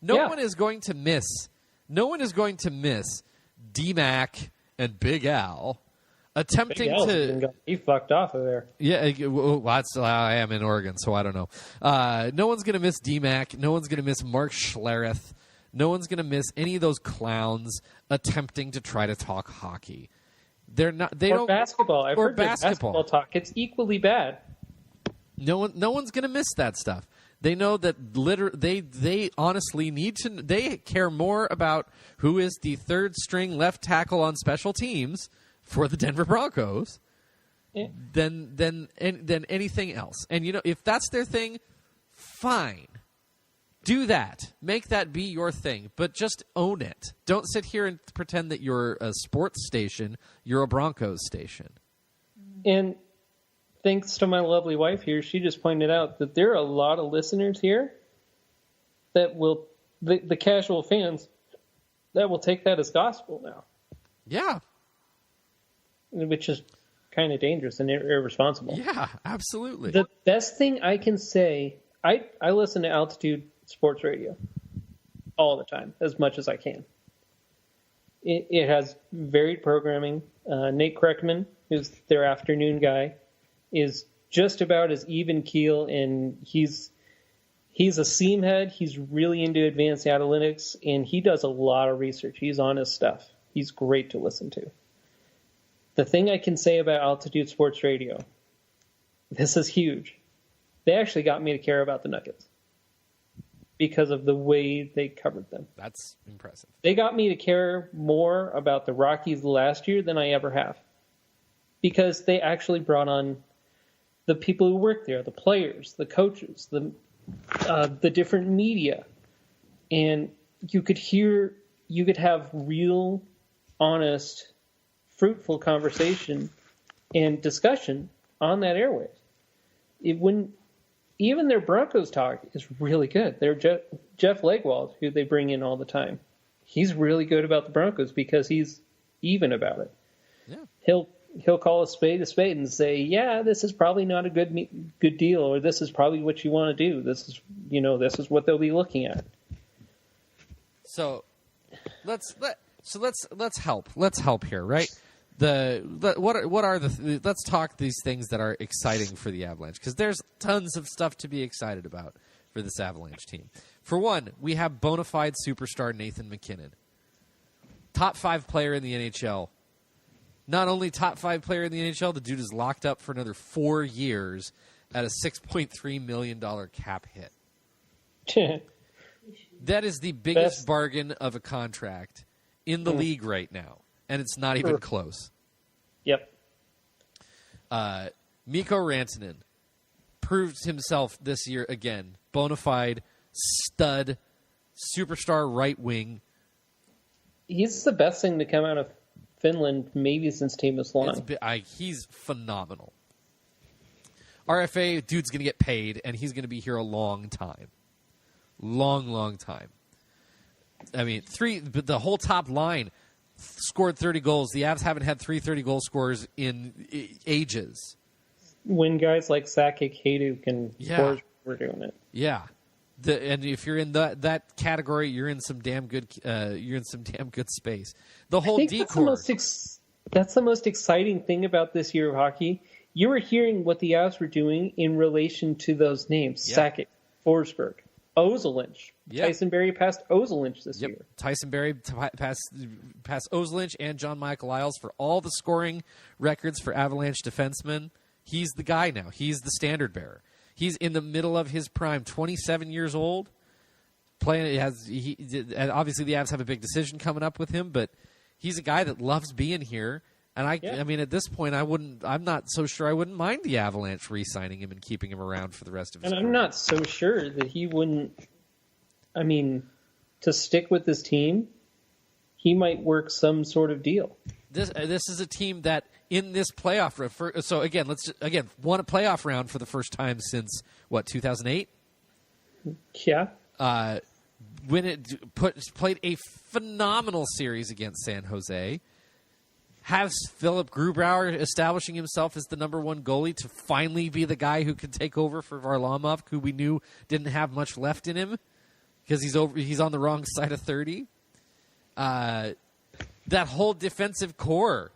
No one is going to miss D-Mac and Big Al attempting to. He fucked off of there. Yeah, I am in Oregon, so I don't know. No one's going to miss D-Mac. No one's going to miss Mark Schlereth. No one's going to miss any of those clowns attempting to try to talk hockey. They're not. They don't. Basketball. I've heard basketball talk. It's equally bad. No one's going to miss that stuff. They know that they honestly need to. They care more about who is the third string left tackle on special teams for the Denver Broncos than anything else. And if that's their thing, fine. Do that. Make that be your thing, but just own it. Don't sit here and pretend that you're a sports station. You're a Broncos station. And thanks to my lovely wife here, she just pointed out that there are a lot of listeners here that will, the casual fans, that will take that as gospel now. Yeah. Which is kind of dangerous and irresponsible. Yeah, absolutely. The best thing I can say, I listen to Altitude Sports Radio all the time, as much as I can. It has varied programming. Nate Kreckman, who's their afternoon guy, is just about as even keel, and he's a seam head. He's really into advanced analytics, and he does a lot of research. He's on his stuff. He's great to listen to. The thing I can say about Altitude Sports Radio, this is huge. They actually got me to care about the Nuggets because of the way they covered them. That's impressive. They got me to care more about the Rockies last year than I ever have, because they actually brought on the people who work there, the players, the coaches, the different media. And you could have real, honest, fruitful conversation and discussion on that airwaves. Even their Broncos talk is really good. Their Jeff Legwald, who they bring in all the time, he's really good about the Broncos because he's even about it. Yeah. He'll call a spade and say, yeah, this is probably not a good deal, or this is probably what you want to do. This is what they'll be looking at. So let's help. Let's help here, right? Let's talk these things that are exciting for the Avalanche, because there's tons of stuff to be excited about for this Avalanche team. For one, we have bona fide superstar Nathan MacKinnon, top 5 player in the NHL. Not only top 5 player in the NHL, the dude is locked up for another 4 years at a $6.3 million cap hit. That is the biggest bargain of a contract in the league right now, and it's not even close. Yep. Mikko Rantanen proved himself this year again. Bona fide, stud, superstar right wing. He's the best thing to come out of Finland maybe since Teemu Selänne. He's phenomenal. RFA, dude's going to get paid, and he's going to be here a long time. Long time. I mean, the whole top line scored 30 goals. The Avs haven't had 3 30-goal scorers in ages. When guys like Sakic, Hayduk, and Forsberg were doing it. Yeah. And if you're in that category, you're in some damn good. You're in some damn good space. The whole decor. That's the most exciting thing about this year of hockey. You were hearing what the Avs were doing in relation to those names: Sakic, Forsberg, Ozolinsh. Tyson Barrie passed Ozolinsh this year. Tyson Barrie passed Ozolinsh and John Michael Isles for all the scoring records for Avalanche defensemen. He's the guy now. He's the standard bearer. He's in the middle of his prime, 27 years old. And obviously the Avs have a big decision coming up with him, but he's a guy that loves being here. And I mean, at this point, I'm not so sure I wouldn't mind the Avalanche re-signing him and keeping him around for the rest of his career. I'm not so sure that he wouldn't. I mean, to stick with this team, he might work some sort of deal. This is a team that in this playoff run. So again, won a playoff round for the first time since 2008. Yeah. When it played a phenomenal series against San Jose. Has Philip Grubauer establishing himself as the number 1 goalie to finally be the guy who can take over for Varlamov, who we knew didn't have much left in him because he's on the wrong side of 30. That whole defensive core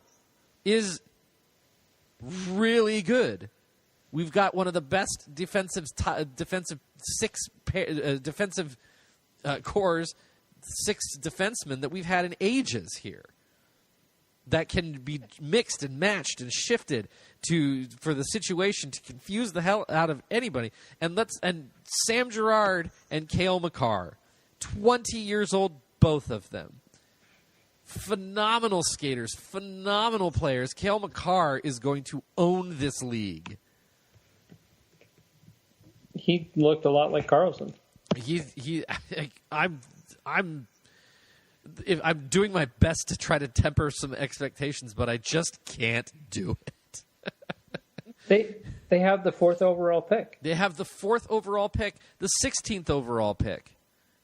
is really good. We've got one of the best defensive cores, 6 defensemen that we've had in ages here. That can be mixed and matched and shifted for the situation to confuse the hell out of anybody. And Sam Girard and Cale Makar, 20 years old, both of them. Phenomenal skaters, phenomenal players. Cale Makar is going to own this league. He looked a lot like Carlson. I'm doing my best to try to temper some expectations, but I just can't do it. They have the 4th overall pick. They have the 4th overall pick, the 16th overall pick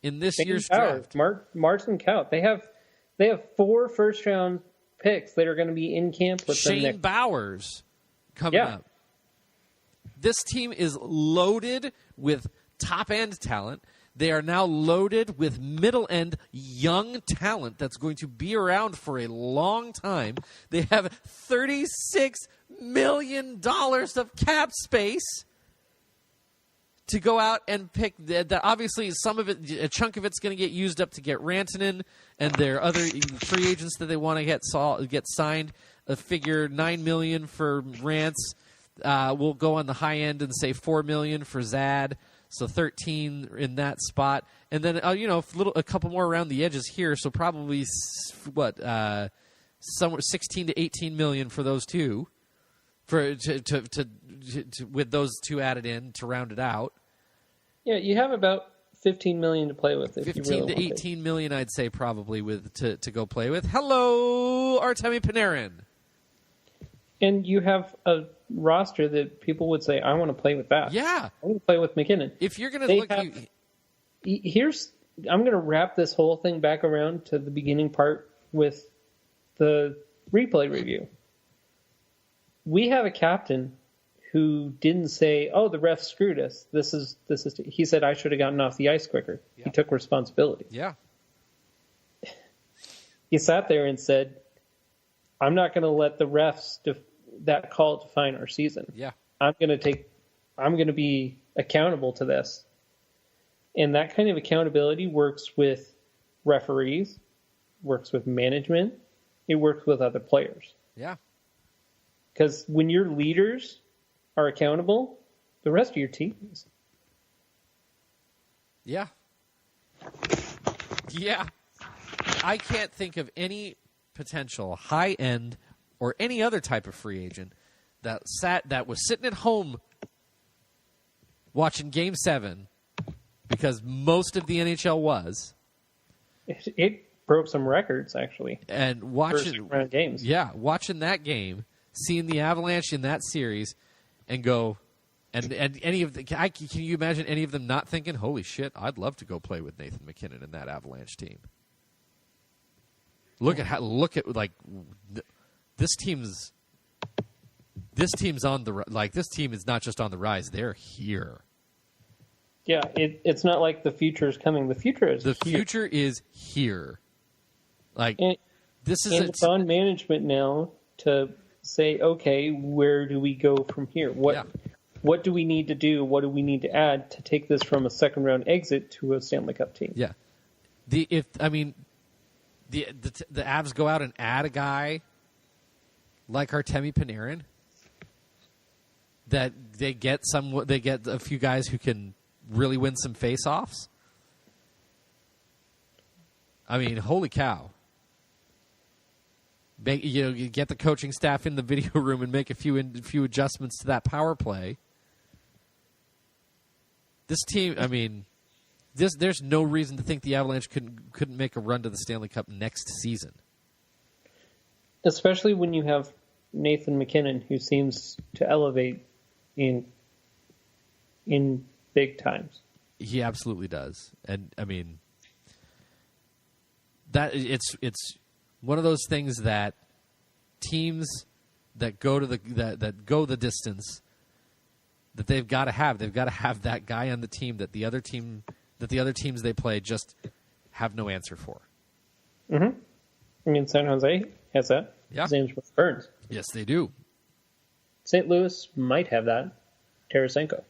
in this year's Bowers, draft. Martin Kaut. They have 4 first-round picks that are going to be in camp with them Shane Bowers coming up. This team is loaded with top-end talent. They are now loaded with middle-end young talent that's going to be around for a long time. They have $36 million of cap space to go out and pick. Obviously, some of it, a chunk of it's going to get used up to get Rantanen and their other free agents that they want to get signed. A figure $9 million for Rance. We'll go on the high end and say $4 million for Zad. So 13 in that spot, and then a couple more around the edges here. So probably somewhere 16 to 18 million for those two, with those two added in to round it out. Yeah, you have about 15 million to play with. 15 to 18 million, I'd say probably to go play with. Hello, Artemi Panarin. And you have a roster that people would say, I want to play with that. Yeah. I want to play with McKinnon. If you're going to look... I'm going to wrap this whole thing back around to the beginning part with the replay review. We have a captain who didn't say, oh, the ref screwed us. He said, I should have gotten off the ice quicker. Yeah. He took responsibility. Yeah. He sat there and said, I'm not going to let the refs that call define our season. Yeah. I'm going to be accountable to this. And that kind of accountability works with referees, works with management, it works with other players. Yeah. Because when your leaders are accountable, the rest of your team is. Yeah. Yeah. I can't think of any potential high-end or any other type of free agent that was sitting at home watching Game 7 because most of the NHL was. It broke some records, actually. And watching first-round games. Yeah, watching that game, seeing the Avalanche in that series, and go, and any of can you imagine any of them not thinking, holy shit, I'd love to go play with Nathan McKinnon in that Avalanche team. Look at this team's on the this team is not just on the rise, they're here. Yeah, it's not like the future is coming. The future is future is here. It's on management now to say, okay, where do we go from here? What do we need to do? What do we need to add to take this from a second round exit to a Stanley Cup team? Yeah. The Avs go out and add a guy like Artemi Panarin, that they get a few guys who can really win some face-offs. I mean, holy cow! You get the coaching staff in the video room and make a few adjustments to that power play. This team, I mean. There's no reason to think the Avalanche couldn't make a run to the Stanley Cup next season. Especially when you have Nathan McKinnon, who seems to elevate in big times. He absolutely does, and I mean that it's one of those things that teams that go to that go the distance that they've got to have. They've got to have that guy on the team that the other teams they play just have no answer for. Mm-hmm. I mean, San Jose has that. Yeah. His name's Burns. Yes, they do. St. Louis might have that. Tarasenko.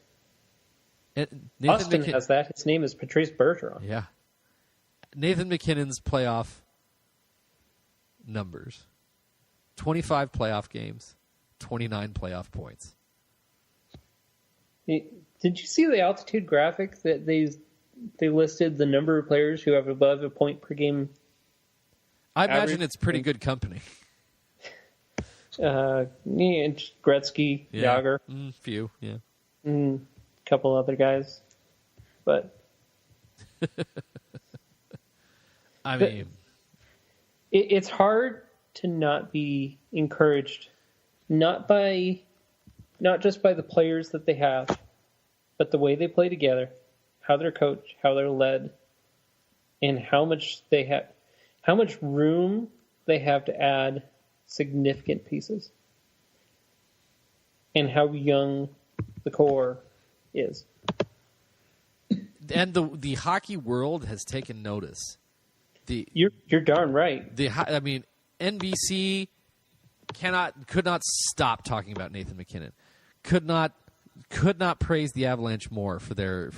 Austin has that. His name is Patrice Bergeron. Yeah. Nathan McKinnon's playoff numbers. 25 playoff games, 29 playoff points. Did you see the altitude graphic that they listed the number of players who have above a point per game? I imagine it's pretty good company. Gretzky, Yager. Few, yeah. Couple other guys. But I mean, it's hard to not be encouraged, not just by the players that they have, but the way they play together, how they're coached, how they're led, and how much room they have to add significant pieces, and how young the core is. And the hockey world has taken notice. You're darn right. NBC could not stop talking about Nathan McKinnon. Could not praise the Avalanche more for their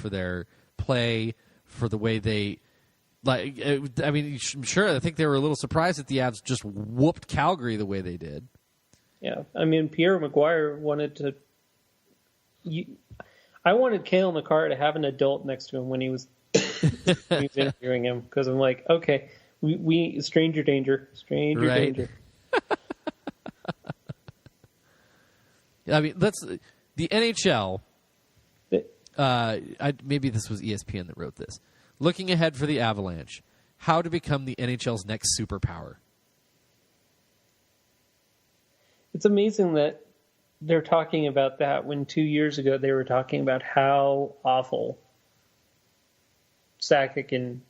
play, for the way they sure, I think they were a little surprised that the Avs just whooped Calgary the way they did. Yeah, Pierre McGuire wanted to. I wanted Cale Makar to have an adult next to him when he was interviewing him, because I'm like, okay, we stranger danger. The NHL. Maybe this was ESPN that wrote this. Looking ahead for the Avalanche, how to become the NHL's next superpower. It's amazing that they're talking about that when 2 years ago they were talking about how awful Sakic and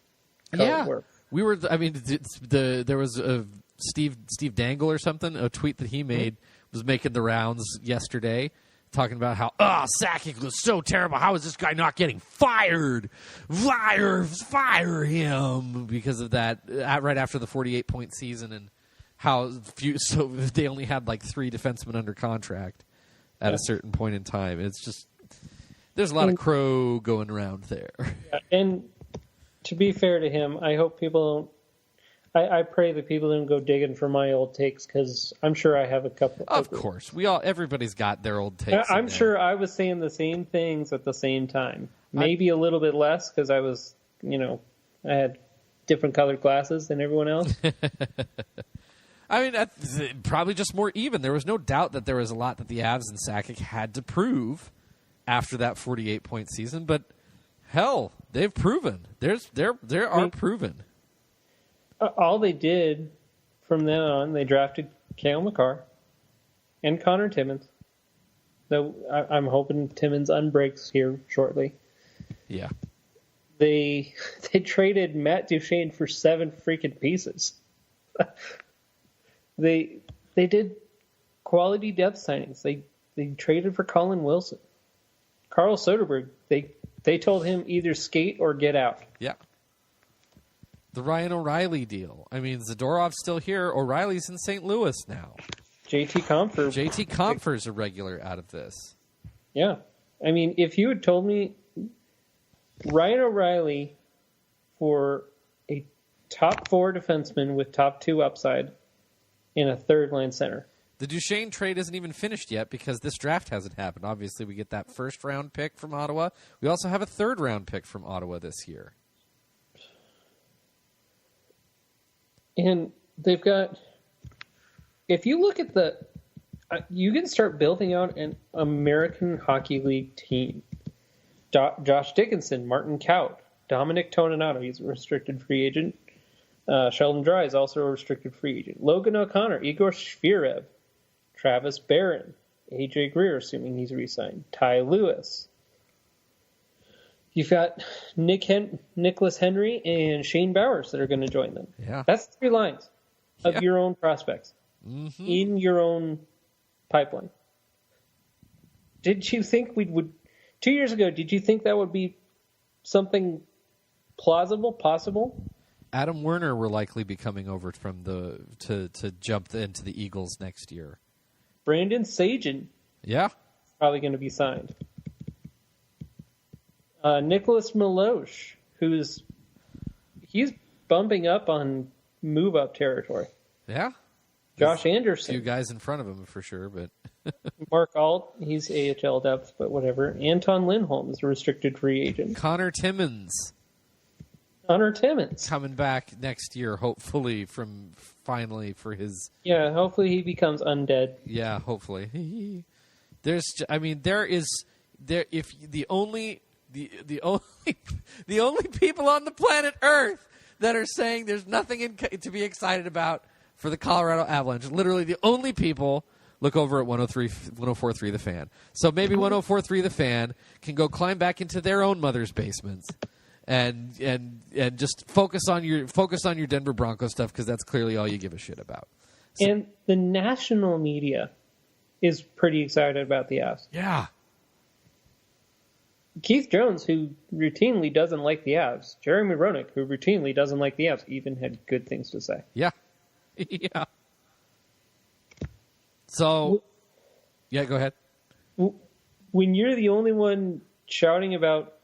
Cohen were. We were. There was a Steve Dangle or something. A tweet that he made was making the rounds yesterday, talking about how Sakic was so terrible. How is this guy not getting fired? Fire him because of that. Right after the 48-point season, and how so they only had like 3 defensemen under contract at a certain point in time. It's just there's a lot of crow going around there. Yeah, and to be fair to him, I hope people don't. I pray that people don't go digging for my old takes, because I'm sure I have a couple. Of course, everybody's got their old takes. I'm sure I was saying the same things at the same time. Maybe a little bit less because I was, I had different colored glasses than everyone else. Probably just more even. There was no doubt that there was a lot that the Avs and Sakic had to prove after that 48-point season, but hell, they've proven. They are proven. All they did from then on, they drafted Cale Makar and Connor Timmins. Though I'm hoping Timmins unbreaks here shortly. Yeah. They traded Matt Duchene for 7 freaking pieces. They did quality depth signings. They traded for Colin Wilson. Carl Soderberg, they told him either skate or get out. Yeah. The Ryan O'Reilly deal. Zadorov's still here. O'Reilly's in St. Louis now. JT Compher's a regular out of this. Yeah. If you had told me Ryan O'Reilly for a top 4 defenseman with top 2 upside in a third-line center. The Duchene trade isn't even finished yet because this draft hasn't happened. Obviously, we get that first-round pick from Ottawa. We also have a third-round pick from Ottawa this year. And they've got... If you look at the... you can start building out an American Hockey League team. Josh Dickinson, Martin Kaut, Dominic Toninato, he's a restricted free agent. Sheldon Dry is also a restricted free agent. Logan O'Connor, Igor Shvirev, Travis Barron, AJ Greer, assuming he's re-signed, Ty Lewis. You've got Nicholas Henry and Shane Bowers that are going to join them. Yeah. That's 3 lines of your own prospects in your own pipeline. Did you think we would... 2 years ago, did you think that would be something plausible, possible? Adam Werner will likely be coming over from to jump into the Eagles next year. Brandon Sagen Yeah. Probably going to be signed. Nicholas Milosh, he's bumping up on move-up territory. Yeah. Josh A Anderson. few guys in front of him for sure, but Mark Alt, he's AHL depth, but whatever. Anton Lindholm is a restricted free agent. Connor Timmins coming back next year, hopefully finally for his. Yeah, hopefully he becomes undead. Yeah, hopefully. If the only people on the planet Earth that are saying there's nothing to be excited about for the Colorado Avalanche, literally the only people, look over at 104.3 The Fan. So maybe 104.3 The Fan can go climb back into their own mother's basements and just focus on your Denver Broncos stuff, because that's clearly all you give a shit about. So, and the national media is pretty excited about the Avs. yeah. Keith Jones, who routinely doesn't like the Avs, Jeremy Roenick, who routinely doesn't like the Avs, even had good things to say. Yeah. Yeah. So, yeah, go ahead. When you're the only one shouting about,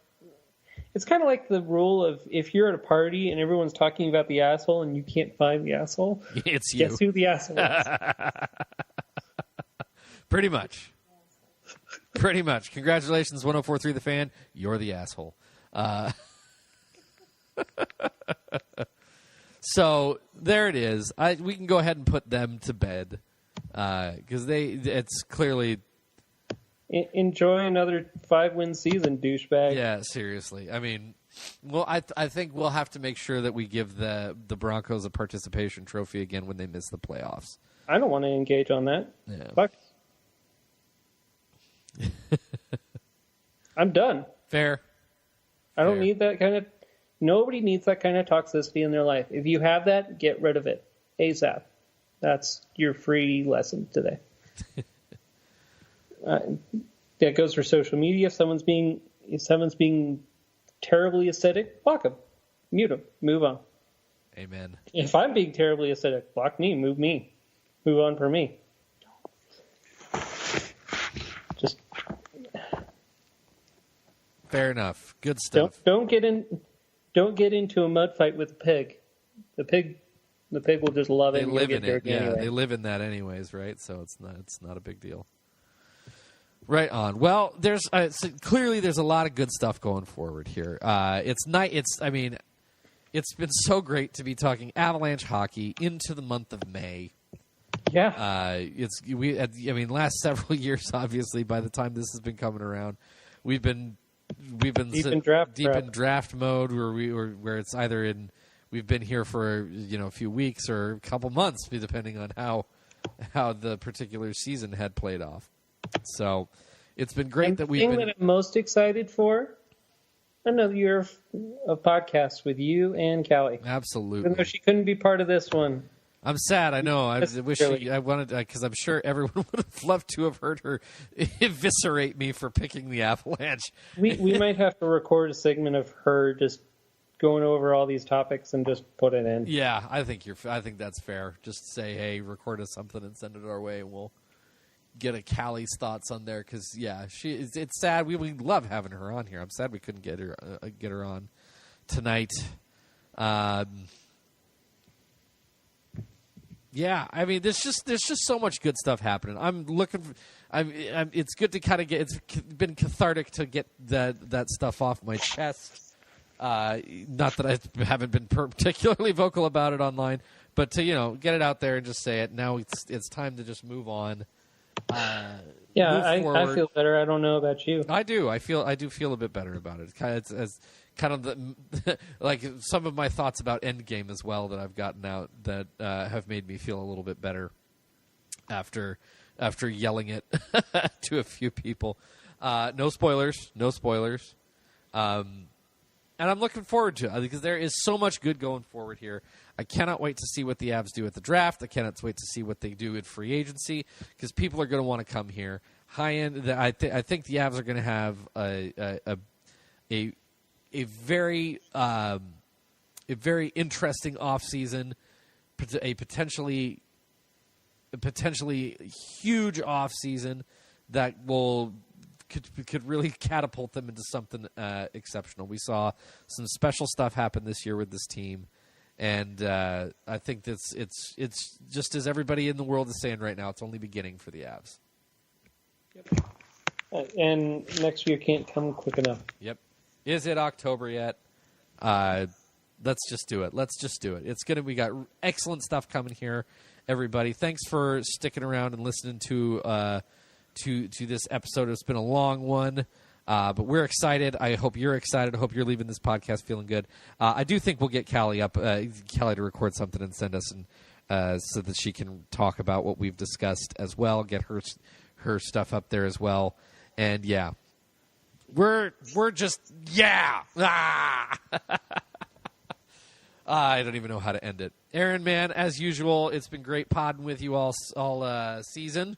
it's kind of like the rule of if you're at a party and everyone's talking about the asshole and you can't find the asshole, it's you. Guess who the asshole is? Pretty much. Pretty much. Congratulations, 104.3 The Fan. You're the asshole. So there it is. We can go ahead and put them to bed, because it's clearly. Enjoy another 5-win season, douchebag. Yeah, seriously. I mean, well, I think we'll have to make sure that we give the Broncos a participation trophy again when they miss the playoffs. I don't want to engage on that. Yeah. Fuck. I'm done. Fair. I don't need that kind of. Nobody needs that kind of toxicity in their life. If you have that, get rid of it ASAP. That's your free lesson today. That goes for social media. If someone's being terribly acidic, block them, mute them, move on. Amen. If I'm being terribly acidic, block me, move on for me. Just fair enough. Good stuff. Don't get into a mud fight with a pig. The pig will just love it. They live in it. Yeah, anyway. they live in that anyways, right? So it's not a big deal. Right on. Well, there's clearly there's a lot of good stuff going forward here. It's been so great to be talking Avalanche hockey into the month of May. Yeah. Last several years, obviously, by the time this has been coming around, we've been deep in draft mode where it's either we've been here for a few weeks or a couple months, depending on how the particular season had played off. So it's been great that we've been. The thing that I'm most excited for, another year of podcasts with you and Callie. Absolutely. Even though she couldn't be part of this one. I'm sad. I know. I wish I wanted, because I'm sure everyone would have loved to have heard her eviscerate me for picking the Avalanche. We might have to record a segment of her just going over all these topics and just put it in. Yeah, I think that's fair. Just say, hey, record us something and send it our way, and we'll get a Callie's thoughts on there. Because it's sad. We love having her on here. I'm sad we couldn't get her on tonight. Yeah, I mean, there's just so much good stuff happening. It's good to kind of it's been cathartic to get that stuff off my chest. Not that I haven't been particularly vocal about it online, but to get it out there and just say it. Now it's time to just move on. I feel better. I don't know about you. I do. I do feel a bit better about it. It's kind of the like some of my thoughts about Endgame as well that I've gotten out that have made me feel a little bit better after yelling it to a few people. No spoilers. And I'm looking forward to it because there is so much good going forward here. I cannot wait to see what the Avs do at the draft. I cannot wait to see what they do at free agency because people are going to want to come here. High end. I think the Avs are going to have a very interesting offseason, a potentially huge offseason that could really catapult them into something exceptional. We saw some special stuff happen this year with this team, and I think it's just as everybody in the world is saying right now, it's only beginning for the Avs. Yep. And next year can't come quick enough. Yep. Is it October yet? Let's just do it. Let's just do it. We got excellent stuff coming here, everybody. Thanks for sticking around and listening to this episode. It's been a long one, but we're excited. I hope you're excited. I hope you're leaving this podcast feeling good. I do think we'll get Callie to record something and send us, so that she can talk about what we've discussed as well. Get her stuff up there as well, and yeah, we're just I don't even know how to end it. Aaron, man, as usual, it's been great podding with you all season.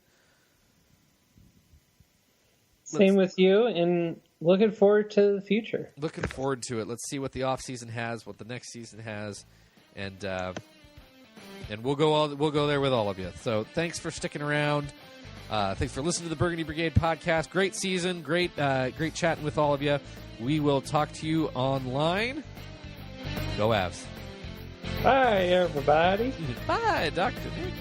Same with you, and looking forward to the future. Looking forward to it. Let's see what the off season has, what the next season has, and we'll go there with all of you. So thanks for sticking around. Thanks for listening to the Burgundy Brigade podcast. Great season, great chatting with all of you. We will talk to you online. Go Avs. Bye, everybody. Bye, Dr. Nick.